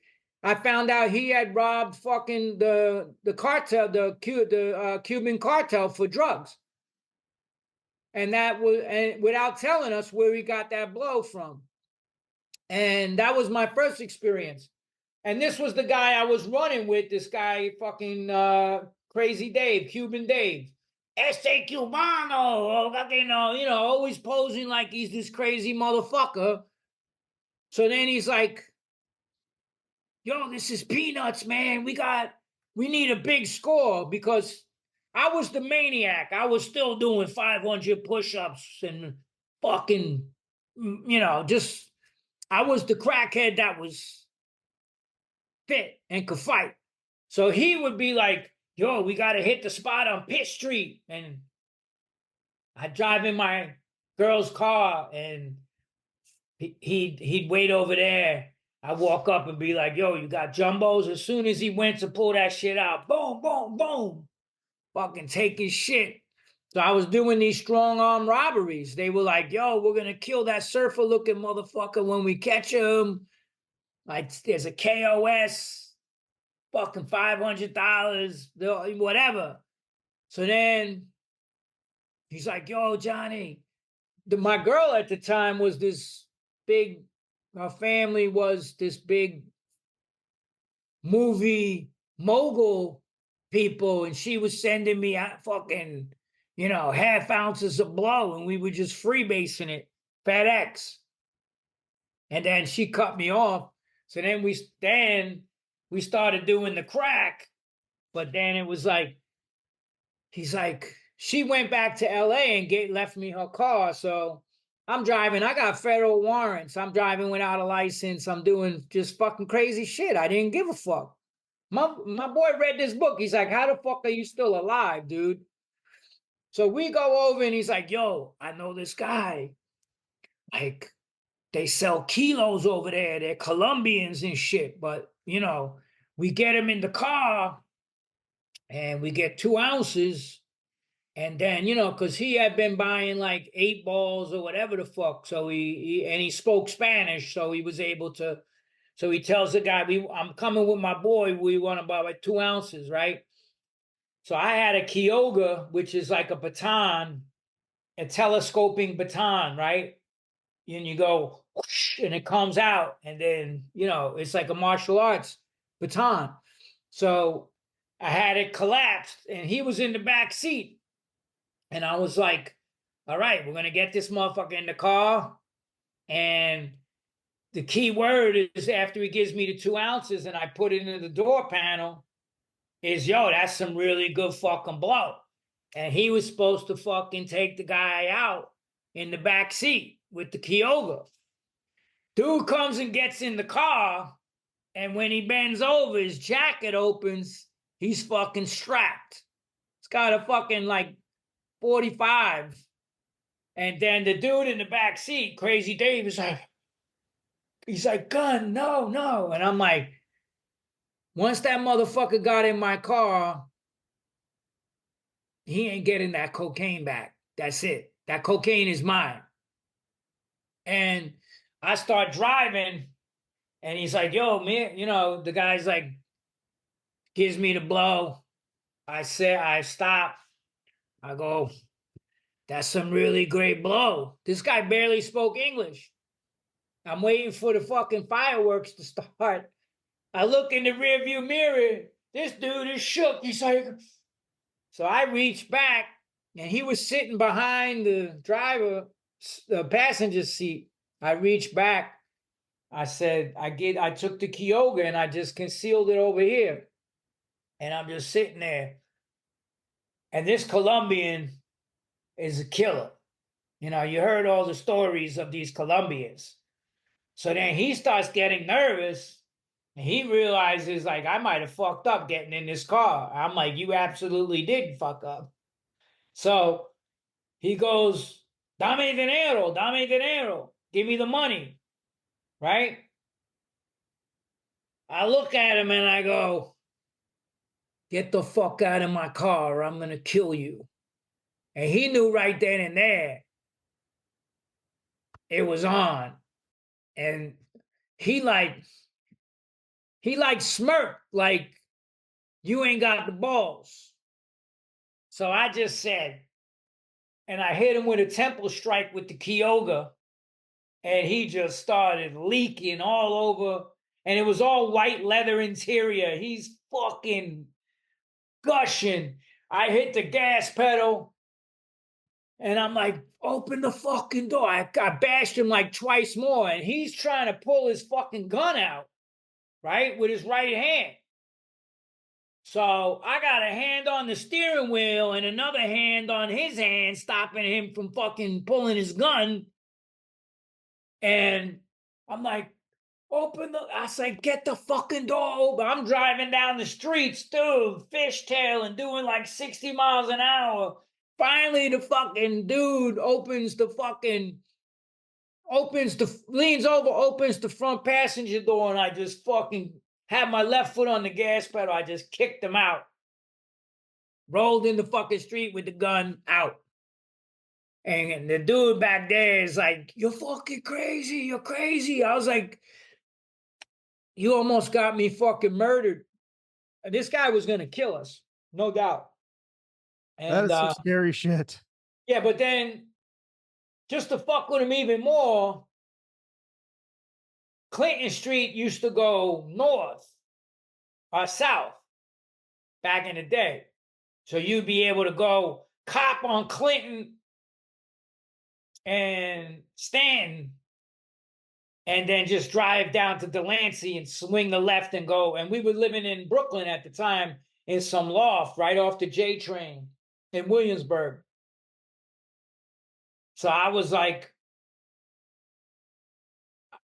I found out he had robbed fucking the cartel, the Cuban cartel for drugs. And that was, and without telling us where he got that blow from. And that was my first experience. And this was the guy I was running with, this guy fucking Crazy Dave, Cuban Dave. Este Cubano, fucking, you know, always posing like he's this crazy motherfucker. So then he's like, yo, this is peanuts, man. We need a big score, because I was the maniac. I was still doing 500 push-ups and fucking, you know, just, I was the crackhead that was fit and could fight. So he would be like, yo, we got to hit the spot on Pitt Street. And I'd drive in my girl's car and he'd wait over there. I walk up and be like, yo, you got jumbos? As soon as he went to pull that shit out, boom, boom, boom, fucking taking shit. So I was doing these strong arm robberies. They were like, yo, we're going to kill that surfer looking motherfucker when we catch him. Like, there's a KOS, fucking $500, whatever. So then he's like, yo, Johnny, my girl at the time was this big, her family was this big movie mogul people, and she was sending me fucking, you know, half ounces of blow, and we were just freebasing it, FedEx. And then she cut me off. So then we started doing the crack, but then it was like, he's like, she went back to LA and left me her car. So I'm driving. I got federal warrants. I'm driving without a license. I'm doing just fucking crazy shit. I didn't give a fuck. My boy read this book. He's like, how the fuck are you still alive, dude? So we go over and he's like, yo, I know this guy. Like, they sell kilos over there. They're Colombians and shit. But, you know, we get him in the car and we get 2 ounces. And then, you know, because he had been buying like 8 balls or whatever the fuck. So he spoke Spanish. So he was able to. So he tells the guy, I'm coming with my boy. We want about like 2 ounces, right? So I had a Kyoga, which is like a baton, a telescoping baton, right? And you go, whoosh, and it comes out. And then, it's like a martial arts baton. So I had it collapsed and he was in the back seat. And I was like, all right, we're going to get this motherfucker in the car. And the key word is after he gives me the 2 ounces and I put it in the door panel is, yo, that's some really good fucking blow. And he was supposed to fucking take the guy out in the back seat with the Kyoga. Dude comes and gets in the car. And when he bends over, his jacket opens. He's fucking strapped. It's got a fucking like 45. And then the dude in the back seat, Crazy Dave, he's like, gun, no. And I'm like, once that motherfucker got in my car, he ain't getting that cocaine back. That's it. That cocaine is mine. And I start driving, and he's like, yo, man, the guy's like, gives me the blow. I stop. I go, that's some really great blow. This guy barely spoke English. I'm waiting for the fucking fireworks to start. I look in the rearview mirror. This dude is shook. He's like, so I reached back, and he was sitting behind the passenger seat. I reached back. I said, I took the Kyoga and I just concealed it over here. And I'm just sitting there. And this Colombian is a killer. You heard all the stories of these Colombians. So then he starts getting nervous and he realizes, like, I might have fucked up getting in this car. I'm like, you absolutely did fuck up. So he goes, dame dinero, give me the money, right? I look at him and I go, get the fuck out of my car or I'm going to kill you. And he knew right then and there it was on. And he smirked like, you ain't got the balls. So I just said, and I hit him with a temple strike with the Kyoga, and he just started leaking all over, and it was all white leather interior. He's fucking gushing. I hit the gas pedal, and I'm like, open the fucking door. I bashed him like twice more, and he's trying to pull his fucking gun out, right, with his right hand. So I got a hand on the steering wheel and another hand on his hand, stopping him from fucking pulling his gun. And I'm like, I say, get the fucking door open. I'm driving down the streets, dude, fishtail and doing like 60 miles an hour. Finally, the fucking dude leans over, opens the front passenger door, and I just fucking had my left foot on the gas pedal. I just kicked him out. Rolled in the fucking street with the gun out. And the dude back there is like, you're fucking crazy. You're crazy. I was like, you almost got me fucking murdered. And this guy was going to kill us, no doubt. And, that is some scary shit. Yeah, but then just to fuck with him even more, Clinton Street used to go north or south back in the day. So you'd be able to go cop on Clinton and Stanton and then just drive down to Delancey and swing the left and go. And we were living in Brooklyn at the time in some loft right off the J train in Williamsburg. So I was like,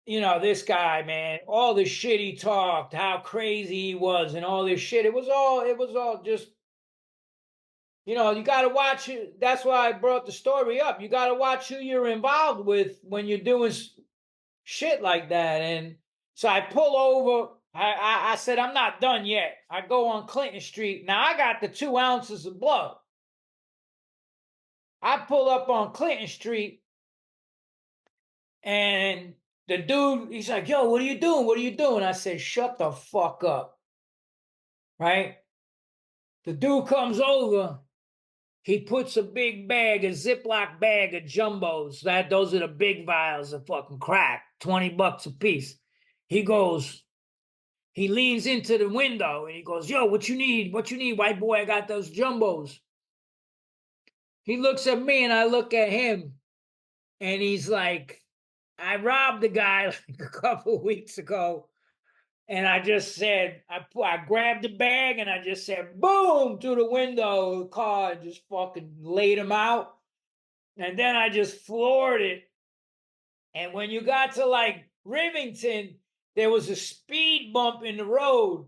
this guy, man, all the shit he talked, how crazy he was and all this shit. It was all just, you got to watch it. That's why I brought the story up. You got to watch who you're involved with when you're doing shit like that. And so I pull over. I said, I'm not done yet. I go on Clinton Street. Now I got the 2 ounces of blood. I pull up on Clinton Street and the dude, he's like, yo, what are you doing? What are you doing? I said, shut the fuck up. Right? The dude comes over. He puts a big bag, a Ziploc bag of jumbos. Those are the big vials of fucking crack, $20 a piece. He leans into the window and he goes, yo, what you need? What you need, white boy? I got those jumbos. He looks at me and I look at him and he's like, I robbed the guy like a couple of weeks ago. And I just said, I grabbed the bag and I just said, boom, through the window of the car and just fucking laid him out. And then I just floored it. And when you got to like Rivington, there was a speed bump in the road.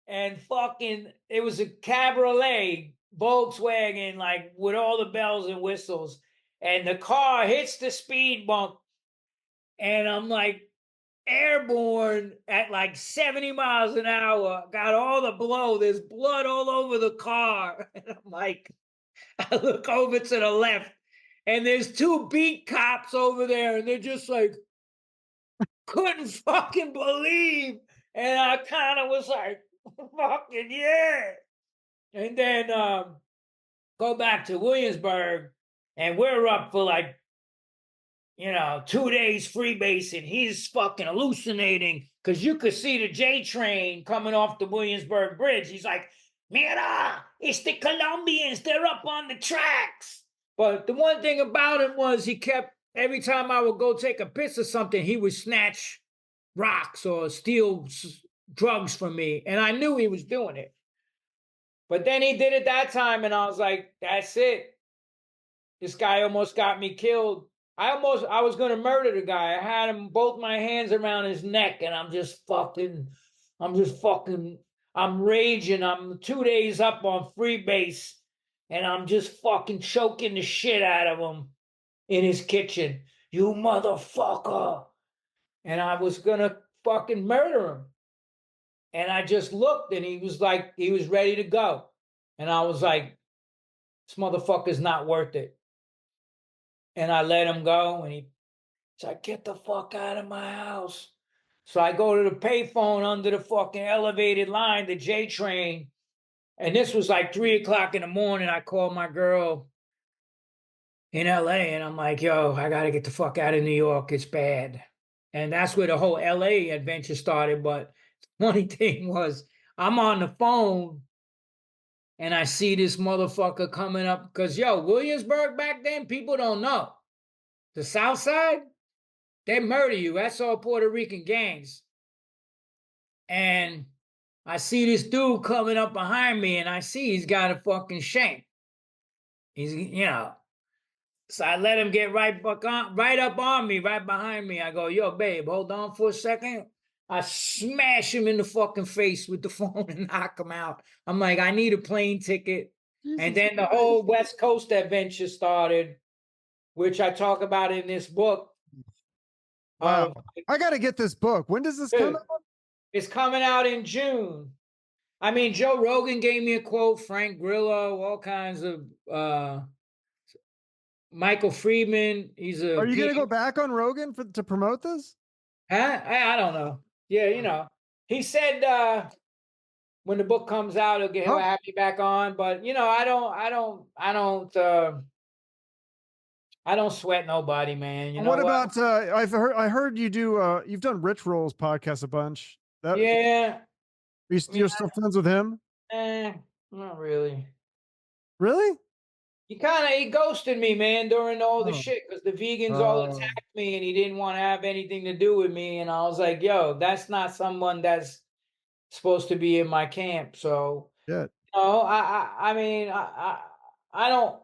And fucking, it was a cabriolet Volkswagen, like with all the bells and whistles. And the car hits the speed bump. And I'm like, airborne at like 70 miles an hour, got all the blow. There's blood all over the car. And I'm like, I look over to the left and there's two beat cops over there and they're just like, couldn't fucking believe. And I kind of was like, fucking yeah. And then go back to Williamsburg and we're up for like, 2 days freebasing. He's fucking hallucinating because you could see the J train coming off the Williamsburg Bridge. He's like, mira, it's the Colombians. They're up on the tracks. But the one thing about him was he kept, every time I would go take a piss or something, he would snatch rocks or steal drugs from me. And I knew he was doing it. But then he did it that time and I was like, that's it. This guy almost got me killed. I was going to murder the guy. I had him, both my hands around his neck, and I'm raging. I'm 2 days up on freebase, and I'm just fucking choking the shit out of him in his kitchen. You motherfucker. And I was going to fucking murder him. And I just looked, and he was ready to go. And I was like, this motherfucker's not worth it. And I let him go, and he's like, get the fuck out of my house. So I go to the payphone under the fucking elevated line, the J train. And this was like 3:00 in the morning. I called my girl in LA, and I'm like, yo, I got to get the fuck out of New York. It's bad. And that's where the whole LA adventure started. But the funny thing was, I'm on the phone, and I see this motherfucker coming up. Because, Williamsburg back then, people don't know. The South Side, they murder you. That's all Puerto Rican gangs. And I see this dude coming up behind me, and I see he's got a fucking shank. He's, So I let him get right up on me, right behind me. I go, yo, babe, hold on for a second. I smash him in the fucking face with the phone and knock him out. I'm like, I need a plane ticket. Jesus and then the whole West Coast adventure started, which I talk about in this book. Wow. I got to get this book. When does this come out? It's coming out in June. I mean, Joe Rogan gave me a quote, Frank Grillo, all kinds of Michael Friedman. Are you going to go back on Rogan to promote this? Huh? I don't know. Yeah, he said when the book comes out, he'll have me back on. But I don't sweat nobody, man. You know what about I heard you do you've done Rich Roll's podcast a bunch. Yeah. You're still friends with him? Not really. Really? He ghosted me, man, during all the shit because the vegans all attacked me and he didn't want to have anything to do with me. And I was like, yo, that's not someone that's supposed to be in my camp. So, I mean, I don't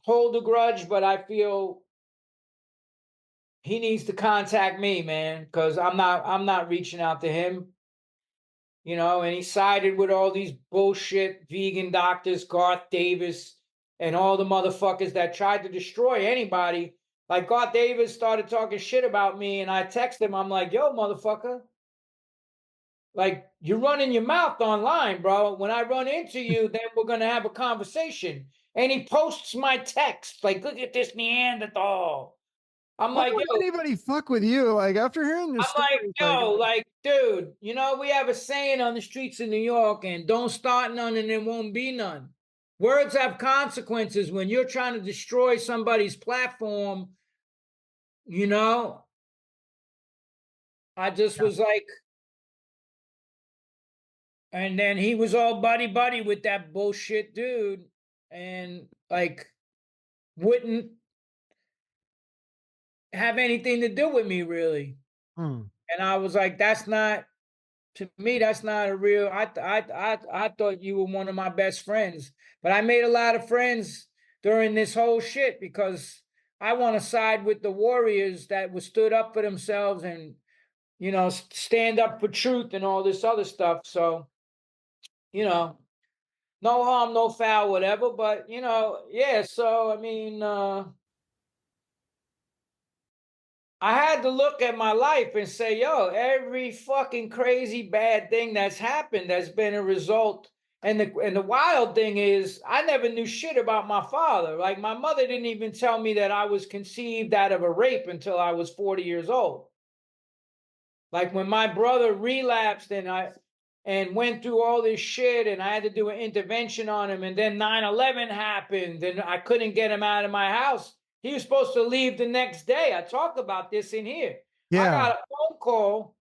hold a grudge, but I feel he needs to contact me, man, because I'm not reaching out to him. And he sided with all these bullshit vegan doctors, Garth Davis, and all the motherfuckers that tried to destroy anybody. Like Garth Davis started talking shit about me, and I text him. I'm like, yo, motherfucker. Like, you're running your mouth online, bro. When I run into you, then we're going to have a conversation. And he posts my text. Like, look at this Neanderthal. I'm Why like, would yo, anybody fuck with you? Like after hearing your I'm story, like, yo, like, dude, you know, we have a saying on the streets of New York, and don't start none and there won't be none. Words have consequences when you're trying to destroy somebody's platform, you know. I just was like, and then he was all buddy buddy with that bullshit dude, and like wouldn't have anything to do with me really. Hmm. And I was like, that's not, to me, that's not a real. I thought you were one of my best friends, but I made a lot of friends during this whole shit because I want to side with the warriors that were stood up for themselves and, you know, stand up for truth and all this other stuff. So, you know, no harm, no foul, whatever. But you know, yeah. So I mean, I had to look at my life and say, yo, every fucking crazy bad thing that's happened has been a result. And the wild thing is, I never knew shit about my father. Like my mother didn't even tell me that I was conceived out of a rape until I was 40 years old. Like when my brother relapsed and went through all this shit and I had to do an intervention on him, and then 9/11 happened and I couldn't get him out of my house. He was supposed to leave the next day. I talk about this in here. I Yeah. got a phone call.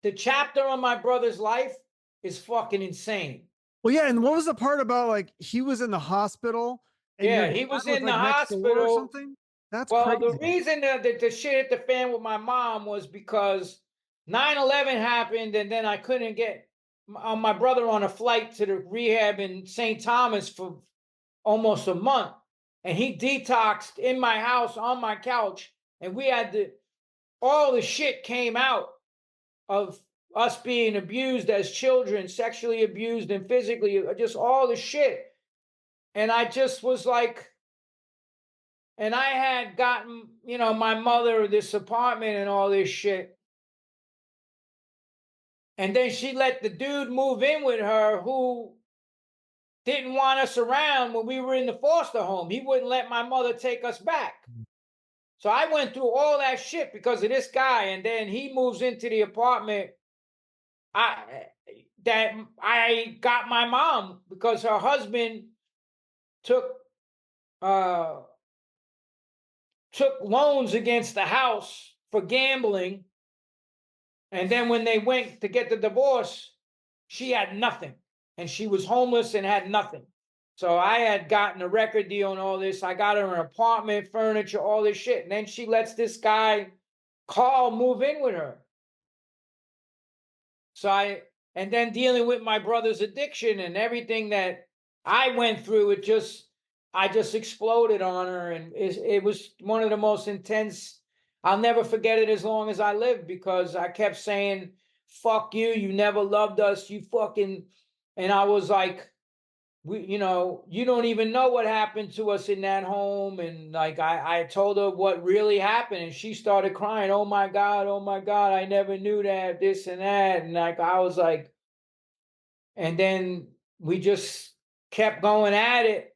The chapter on my brother's life is fucking insane. Well, yeah. And what was the part about like he was in the hospital and your Yeah, dad he was was in the like next door or hospital. something? That's Well, the crazy. reason that the shit hit the fan with my mom was because 9/11 happened, and then I couldn't get my brother on a flight to the rehab in St. Thomas for almost a month. And he detoxed in my house on my couch. And we had all the shit came out of us being abused as children, sexually abused and physically, just all the shit. And I just was like, and I had gotten, you know, my mother this apartment and all this shit. And then she let the dude move in with her who didn't want us around when we were in the foster home. He wouldn't let my mother take us back. So I went through all that shit because of this guy. And then he moves into the apartment that I got my mom because her husband took uh, took loans against the house for gambling. And then when they went to get the divorce, she had nothing. And she was homeless and had nothing. So I had gotten a record deal and all this. I got her an apartment, furniture, all this shit. And then she lets this guy, Carl, move in with her. And then dealing with my brother's addiction and everything that I went through, I just exploded on her. And it was one of the most intense. I'll never forget it as long as I live because I kept saying, fuck you, you never loved us, you fucking, and I was like, you know, you don't even know what happened to us in that home. And like, I told her what really happened and she started crying. Oh my God, I never knew that, this and that. And like, I was like, and then we just kept going at it.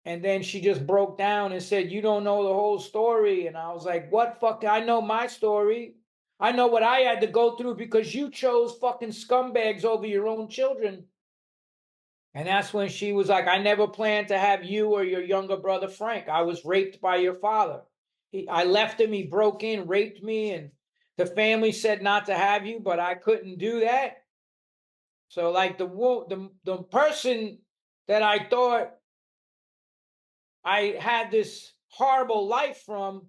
And then she just broke down and said, you don't know the whole story. And I was like, what fuck? I know my story. I know what I had to go through because you chose fucking scumbags over your own children. And that's when she was like, I never planned to have you or your younger brother, Frank. I was raped by your father. I left him, he broke in, raped me, and the family said not to have you, but I couldn't do that. So like the person that I thought I had this horrible life from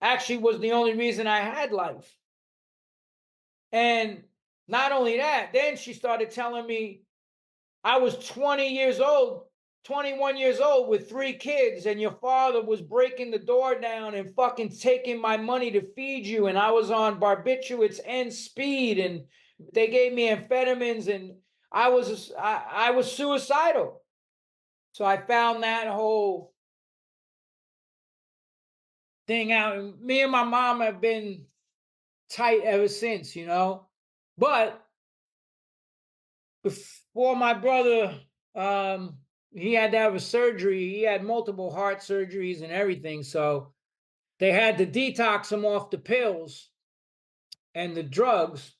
actually was the only reason I had life. And not only that, then she started telling me I was 20 years old, 21 years old with 3 kids, and your father was breaking the door down and fucking taking my money to feed you. And I was on barbiturates and speed, and they gave me amphetamines, and I was suicidal. So I found that whole thing out. And me and my mom have been tight ever since, you know. But before my brother, he had to have a surgery. He had multiple heart surgeries and everything. So they had to detox him off the pills and the drugs.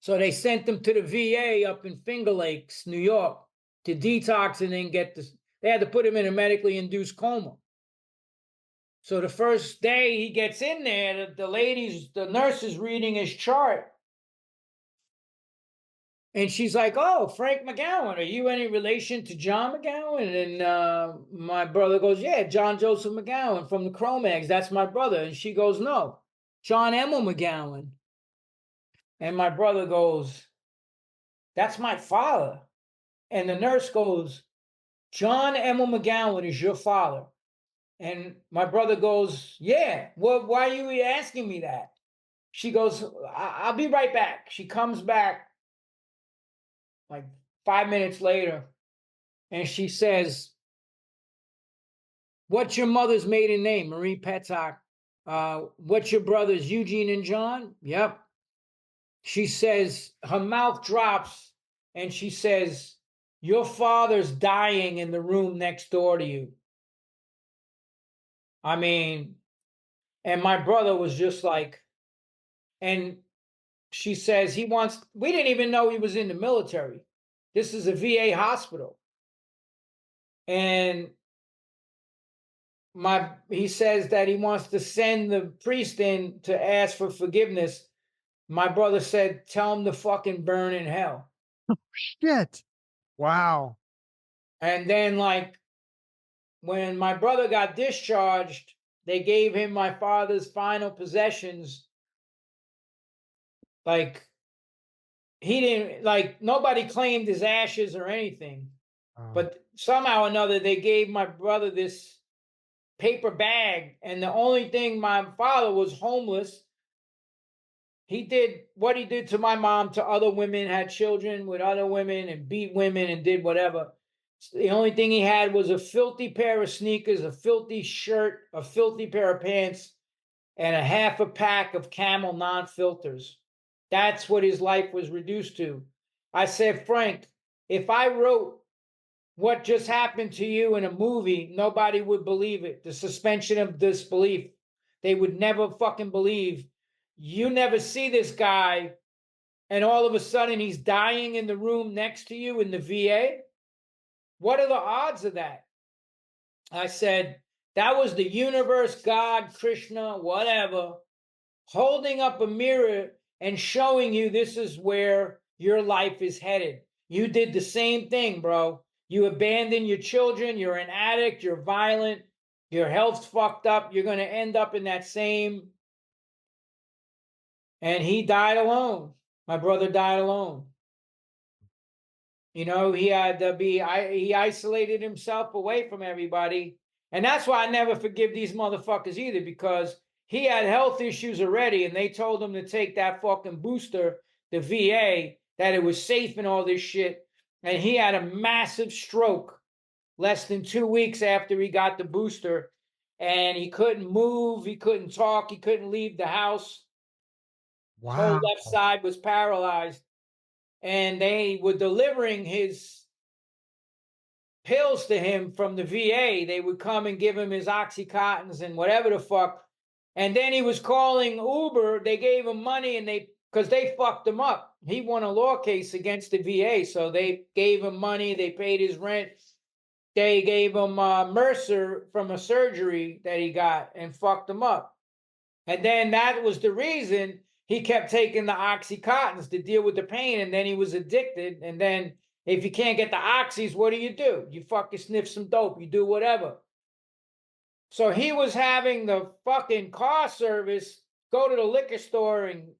So they sent him to the VA up in Finger Lakes, New York, to detox and then get this. They had to put him in a medically induced coma. So the first day he gets in there, the nurse is reading his chart. And she's like, "Oh, Frank McGowan, are you any relation to John McGowan?" And my brother goes, "Yeah, John Joseph McGowan from the Cro-Mags. That's my brother." And she goes, "No, John Emil McGowan." And my brother goes, "That's my father." And the nurse goes, "John Emil McGowan is your father." And my brother goes, "Yeah, well, why are you asking me that?" She goes, "I'll be right back." She comes back like 5 minutes later, and she says, "What's your mother's maiden name?" Marie Petak. What's your brothers, Eugene and John? Yep. She says, her mouth drops, and she says, "Your father's dying in the room next door to you." I mean, and my brother was just like, and she says we didn't even know he was in the military. This is a VA hospital. And he says that he wants to send the priest in to ask for forgiveness. My brother said, "Tell him to fucking burn in hell." Shit. Wow. And then, like, when my brother got discharged, they gave him my father's final possessions. Like, he didn't, like, nobody claimed his ashes or anything. But somehow or another, they gave my brother this paper bag. And the only thing, my father was homeless. He did what he did to my mom, to other women, had children with other women and beat women and did whatever. The only thing he had was a filthy pair of sneakers, a filthy shirt, a filthy pair of pants, and a half a pack of Camel non-filters. That's what his life was reduced to. I said, "Frank, if I wrote what just happened to you in a movie, nobody would believe it. The suspension of disbelief. They would never fucking believe. You never see this guy, and all of a sudden he's dying in the room next to you in the VA. What are the odds of that?" I said, "That was the universe, God, Krishna, whatever, holding up a mirror and showing you this is where your life is headed. You did the same thing, bro. You abandoned your children. You're an addict. You're violent. Your health's fucked up. You're going to end up in that same." And he died alone. My brother died alone. You know, he had to he isolated himself away from everybody. And that's why I never forgive these motherfuckers either, because he had health issues already, and they told him to take that fucking booster, the VA, that it was safe and all this shit. And he had a massive stroke less than 2 weeks after he got the booster. And he couldn't move, he couldn't talk, he couldn't leave the house. His whole Wow. left side was paralyzed. And they were delivering his pills to him from the VA. They would come and give him his Oxycontins and whatever the fuck. And then he was calling Uber. They gave him money, and because they fucked him up. He won a law case against the VA. So they gave him money. They paid his rent. They gave him Mercer from a surgery that he got and fucked him up. And then that was the reason he kept taking the Oxycontins to deal with the pain. And then he was addicted. And then if you can't get the oxys, what do? You fucking sniff some dope. You do whatever. So he was having the fucking car service go to the liquor store and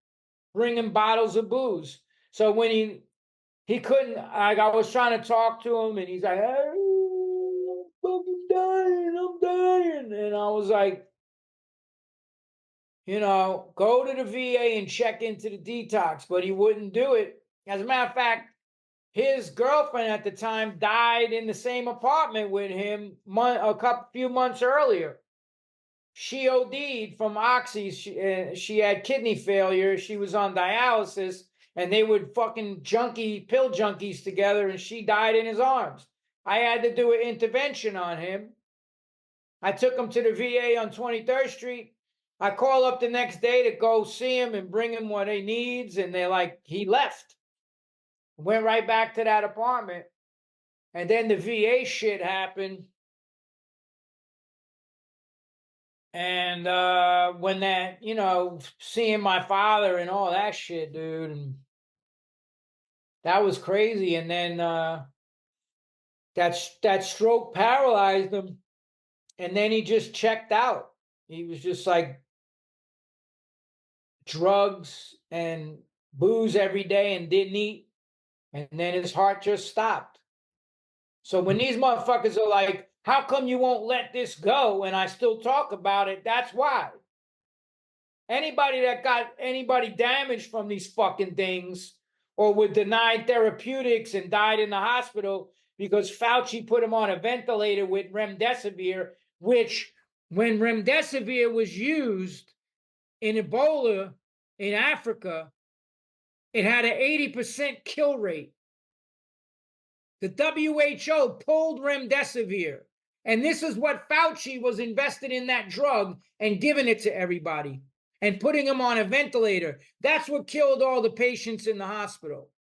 bring him bottles of booze. So when he couldn't, I was trying to talk to him, and he's like, "Hey, I'm fucking dying, I'm dying." And I was like, go to the VA and check into the detox. But he wouldn't do it. As a matter of fact, his girlfriend at the time died in the same apartment with him few months earlier. She OD'd from oxys. She had kidney failure. She was on dialysis, and they would fucking pill junkies together, and she died in his arms. I had to do an intervention on him. I took him to the VA on 23rd Street. I call up the next day to go see him and bring him what he needs. And they're like, he left. Went right back to that apartment. And then the VA shit happened. And when that, you know, seeing my father and all that shit, dude, and that was crazy. And then that stroke paralyzed him. And then he just checked out. He was just like drugs and booze every day and didn't eat. And then his heart just stopped. So when these motherfuckers are like, how come you won't let this go? And I still talk about it. That's why. Anybody that got anybody damaged from these fucking things or were denied therapeutics and died in the hospital because Fauci put him on a ventilator with remdesivir, which when remdesivir was used in Ebola in Africa, it had an 80% kill rate. The WHO pulled remdesivir. And this is what Fauci was invested in that drug and giving it to everybody and putting them on a ventilator. That's what killed all the patients in the hospital.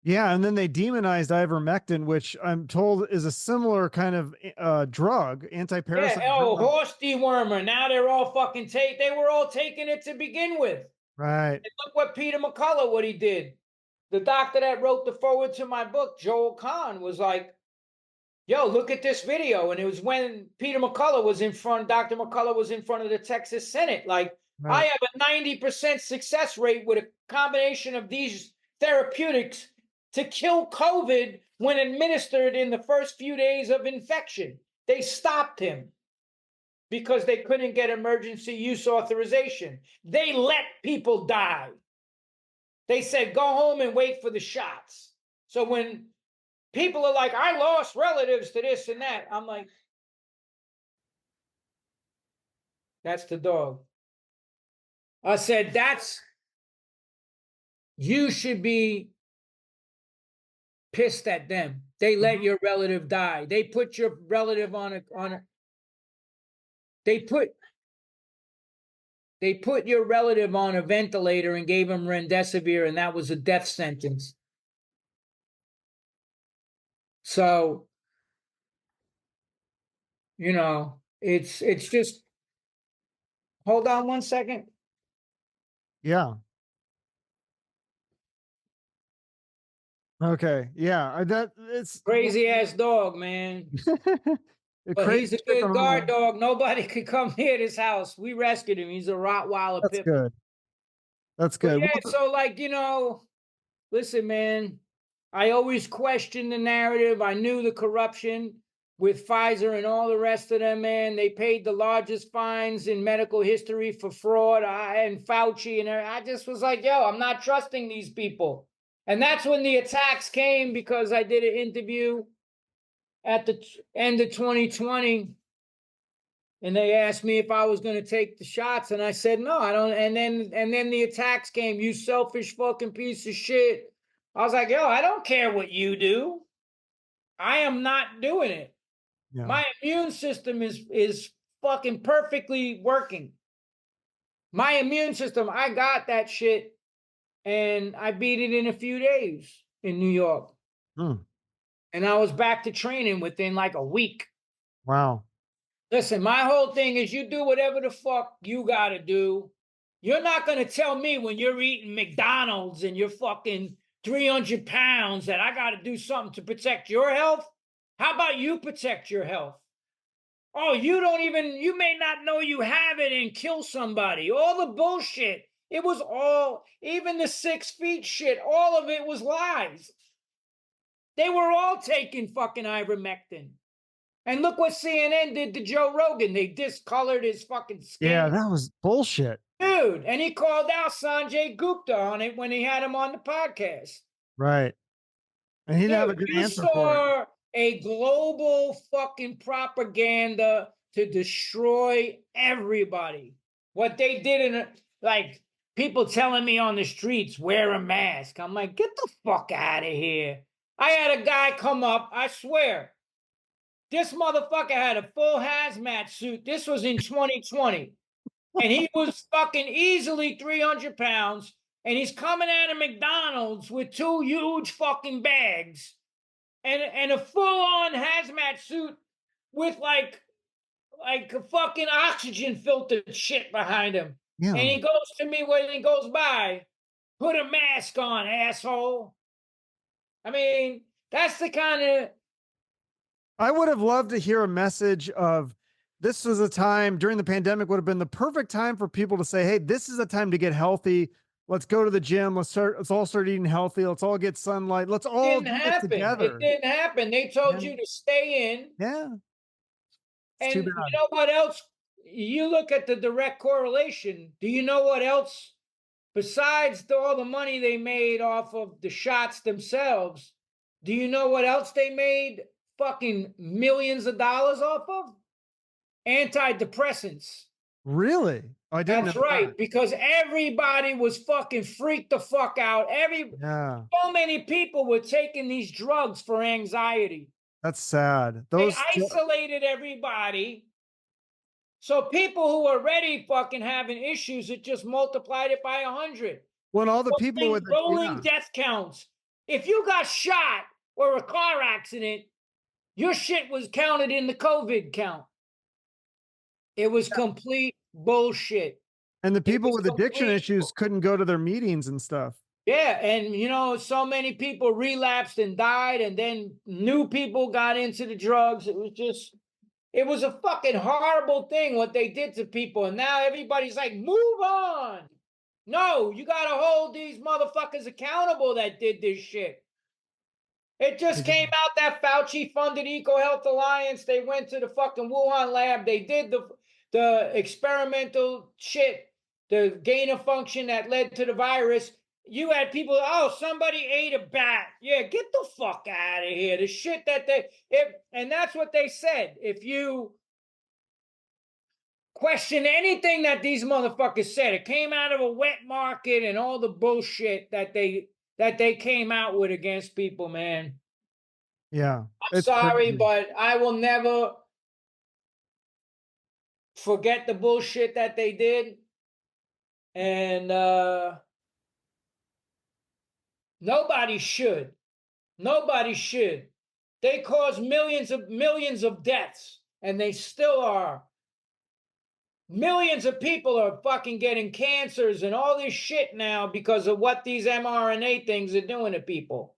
Yeah, and then they demonized ivermectin, which I'm told is a similar kind of drug, anti-parasite. Yeah, oh, horse dewormer. Now they're all fucking they were all taking it to begin with. Right. And look what Peter McCullough, what he did. The doctor that wrote the forward to my book, Joel Kahn, was like, yo, look at this video. And it was when Peter McCullough was in front, Dr. McCullough was in front of the Texas Senate. Like, right. I have a 90% success rate with a combination of these therapeutics to kill COVID when administered in the first few days of infection. They stopped him because they couldn't get emergency use authorization. They let people die. They said, go home and wait for the shots. So when people are like, I lost relatives to this and that, I'm like, that's the dog. I said, you should be pissed at them. They let your relative die. They put your relative they put your relative on a ventilator and gave him remdesivir, and that was a death sentence. So, you know, it's just, hold on one second. Yeah. Okay. Yeah. It's crazy ass dog, man. But he's a good guard dog. Nobody could come near this house. We rescued him. He's a Rottweiler. That's good. That's good. But yeah, so like, you know, listen, man, I always questioned the narrative. I knew the corruption with Pfizer and all the rest of them, man. They paid the largest fines in medical history for fraud. And Fauci, and I just was like, yo, I'm not trusting these people. And that's when the attacks came, because I did an interview at the end of 2020. And they asked me if I was going to take the shots. And I said, no, I don't. And then the attacks came. You selfish fucking piece of shit. I was like, yo, I don't care what you do. I am not doing it. Yeah. My immune system is fucking perfectly working. My immune system, I got that shit. And I beat it in a few days in New York. And I was back to training within like a week. Wow. Listen, my whole thing is you do whatever the fuck you got to do. You're not going to tell me when you're eating McDonald's and you're fucking 300 pounds that I got to do something to protect your health. How about you protect your health? Oh, you may not know you have it and kill somebody. All the bullshit. It was all, even the 6 feet shit, all of it was lies. They were all taking fucking ivermectin. And look what CNN did to Joe Rogan. They discolored his fucking skin. Yeah, that was bullshit. Dude, and he called out Sanjay Gupta on it when he had him on the podcast. Right. And he didn't have a good answer for it. A global fucking propaganda to destroy everybody. What they did like, people telling me on the streets, wear a mask. I'm like, get the fuck out of here. I had a guy come up, I swear. This motherfucker had a full hazmat suit. This was in 2020. And he was fucking easily 300 pounds. And he's coming out of McDonald's with 2 huge fucking bags and a full-on hazmat suit with like a fucking oxygen filtered shit behind him. Yeah. And he goes to me when he goes by, put a mask on, asshole. I mean, that's the kind of... I would have loved to hear a message of, this was a time during the pandemic, would have been the perfect time for people to say, hey, this is a time to get healthy. Let's go to the gym. Let's all start eating healthy. Let's all get sunlight. Let's all do it together. It didn't happen. They told you to stay in. Yeah. And you know what else? You look at the direct correlation. Do you know what else? Besides all the money they made off of the shots themselves, do you know what else they made fucking millions of dollars off of? Antidepressants. Really? I didn't That's know right, that. because everybody was fucking freaked the fuck out. So many people were taking these drugs for anxiety. That's sad. They isolated everybody. So people who are already fucking having issues, it just multiplied it by 100. When all the people with rolling death counts. If you got shot or a car accident, your shit was counted in the COVID count. It was complete bullshit. And the people with addiction issues couldn't go to their meetings and stuff. Yeah, and you know, so many people relapsed and died, and then new people got into the drugs. It was a fucking horrible thing what they did to people, and now everybody's like, move on. No, you gotta hold these motherfuckers accountable that did this shit. It just came out that Fauci-funded EcoHealth Alliance, they went to the fucking Wuhan lab, they did the experimental shit, the gain of function that led to the virus. You had people, oh, somebody ate a bat. Yeah, get the fuck out of here. The shit that and that's what they said. If you question anything that these motherfuckers said, it came out of a wet market and all the bullshit that they came out with against people, man. Yeah. I'm sorry, but I will never forget the bullshit that they did. And nobody should. Nobody should. They caused millions of deaths, and they still are. Millions of people are fucking getting cancers and all this shit now because of what these mRNA things are doing to people.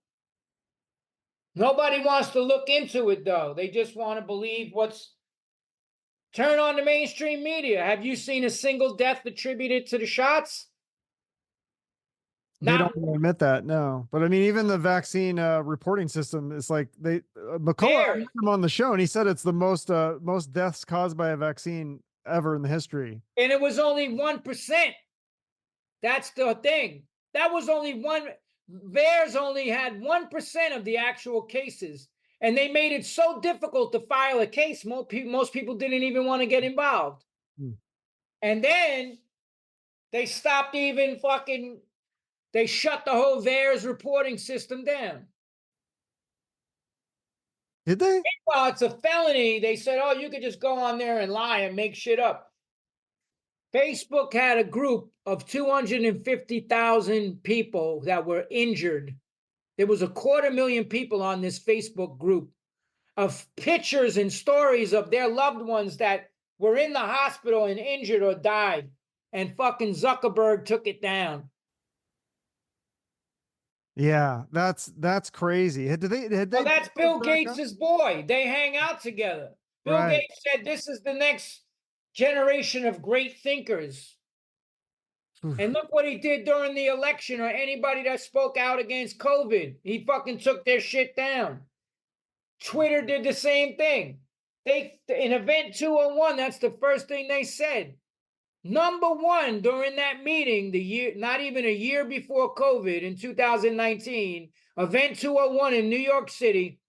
Nobody wants to look into it, though. They just want to believe turn on the mainstream media. Have you seen a single death attributed to the shots? They don't admit that, no. But I mean, even the vaccine reporting system is like McCullough, I had him on the show, and he said it's the most deaths caused by a vaccine ever in the history. And it was only 1%. That's the thing. That was only VAERS only had 1% of the actual cases. And they made it so difficult to file a case, most people didn't even want to get involved. And then they stopped they shut the whole VAERS reporting system down. Did they? Well, it's a felony. They said, oh, you could just go on there and lie and make shit up. Facebook had a group of 250,000 people that were injured. There was 250,000 people on this Facebook group of pictures and stories of their loved ones that were in the hospital and injured or died. And fucking Zuckerberg took it down. Yeah, that's crazy. Well, that's Bill Gates's boy. They hang out together. Bill Gates said this is the next generation of great thinkers. And look what he did during the election, or anybody that spoke out against COVID. He fucking took their shit down. Twitter did the same thing. In Event 201, that's the first thing they said. Number one during that meeting, not even a year before COVID in 2019, Event 201 in New York City,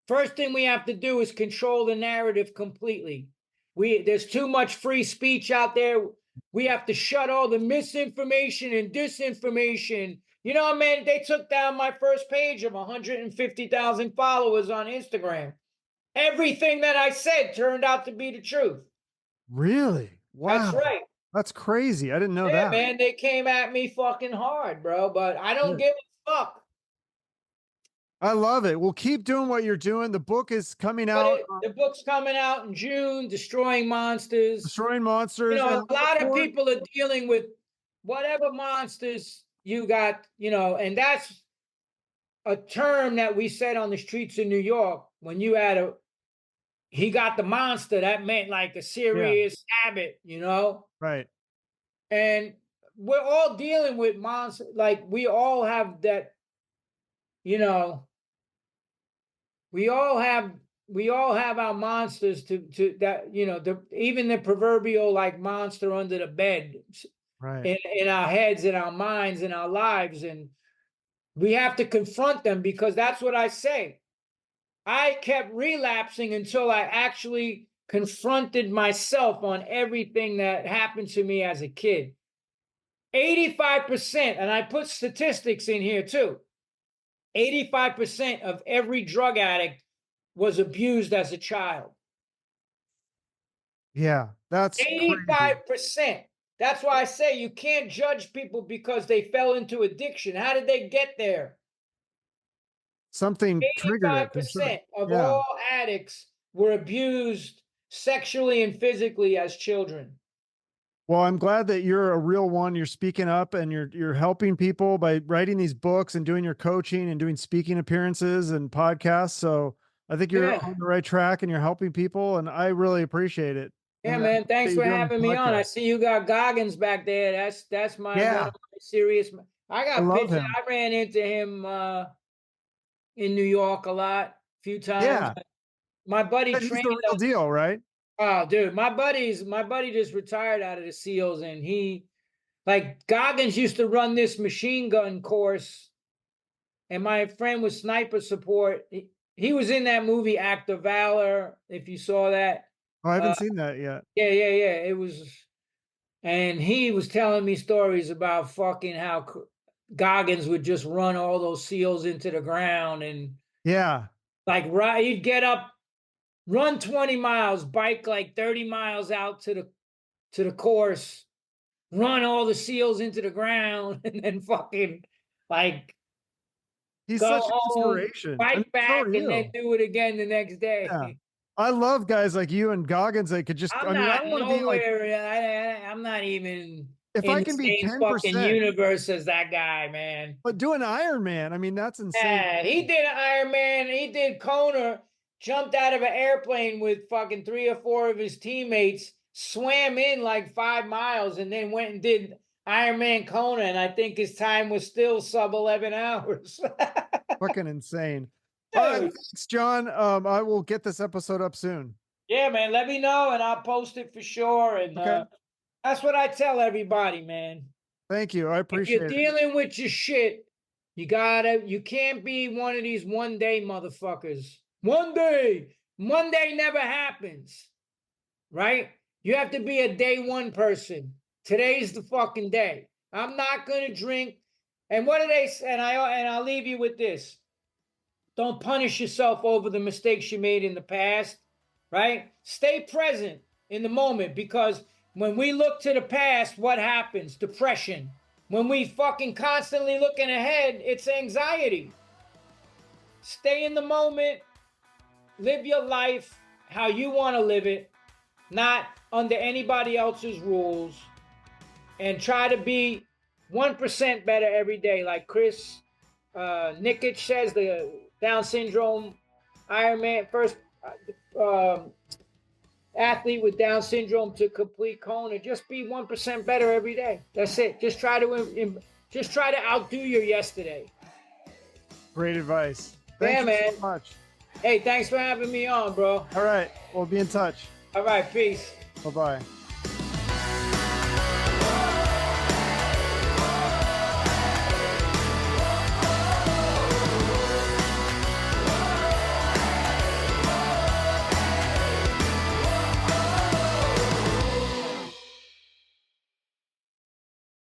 first thing we have to do is control the narrative completely. There's too much free speech out there. We have to shut all the misinformation and disinformation. You know, man, they took down my first page of 150,000 followers on Instagram. Everything that I said turned out to be the truth. Really? Wow. That's right. That's crazy. I didn't know Yeah, that. man, they came at me fucking hard, bro, but I don't give a fuck. I love it. Well, keep doing what you're doing. The book is coming out. The book's coming out in June, Destroying Monsters. Destroying Monsters. A And lot of people are dealing with whatever monsters you got, and that's a term that we said on the streets of New York. When you had he got the monster, that meant like a serious habit, Right. And we're all dealing with monsters. Like we all have that, we all have our monsters to that, even the proverbial like monster under the bed, right, in our heads, in our minds, in our lives. And we have to confront them, because that's what I say. I kept relapsing until I actually confronted myself on everything that happened to me as a kid. 85%, and I put statistics in here too. 85% of every drug addict was abused as a child. Yeah, that's 85%. Crazy. That's why I say you can't judge people because they fell into addiction. How did they get there? Something triggered it. 85% of all addicts were abused sexually and physically as children. Well, I'm glad that you're a real one. You're speaking up and you're helping people by writing these books and doing your coaching and doing speaking appearances and podcasts. So I think you're on the right track and you're helping people, and I really appreciate it. Yeah, and man. Thanks for having me on. I see you got Goggins back there. That's my one of my serious. I got pictures. I ran into him in New York a few times. Yeah. My buddy trained the real deal, right? Oh, dude, my buddy just retired out of the SEALs, and Goggins used to run this machine gun course, and my friend was sniper support. He was in that movie Act of Valor, if you saw that. Oh, I haven't seen that yet. Yeah. It was, and he was telling me stories about fucking how Goggins would just run all those SEALs into the ground, and he'd get up, run 20 miles, bike like 30 miles out to the course, run all the SEALs into the ground, and then fucking he's go such an home, inspiration. bike back, and then do it again the next day. Yeah. I love guys like you and Goggins that could just. I don't want to be like. I'm not even. If I can be 10% fucking universe as that guy, man. But doing Ironman, I mean, that's insane. Yeah, he did Ironman. He did Kona. Jumped out of an airplane with fucking 3 or 4 of his teammates. Swam in like 5 miles, and then went and did Ironman Kona. And I think his time was still sub 11 hours. Fucking insane. All right, thanks, John. I will get this episode up soon. Yeah, man. Let me know, and I'll post it for sure. And that's what I tell everybody, man. Thank you. I appreciate it. If you're dealing with your shit, you can't be one of these one day motherfuckers. One day never happens, right? You have to be a day one person. Today's the fucking day. I'm not gonna drink. And what do they say? And I'll leave you with this. Don't punish yourself over the mistakes you made in the past, right? Stay present in the moment, because when we look to the past, what happens? Depression. When we fucking constantly looking ahead, it's anxiety. Stay in the moment. Live your life how you want to live it, not under anybody else's rules, and try to be 1% better every day. Like Chris Nikic says, the Down syndrome Ironman, first athlete with Down syndrome to complete Kona. Just be 1% better every day. That's it. Just try to outdo your yesterday. Great advice. Thank you so much. Hey, thanks for having me on, bro. All right. We'll be in touch. All right. Peace. Bye-bye.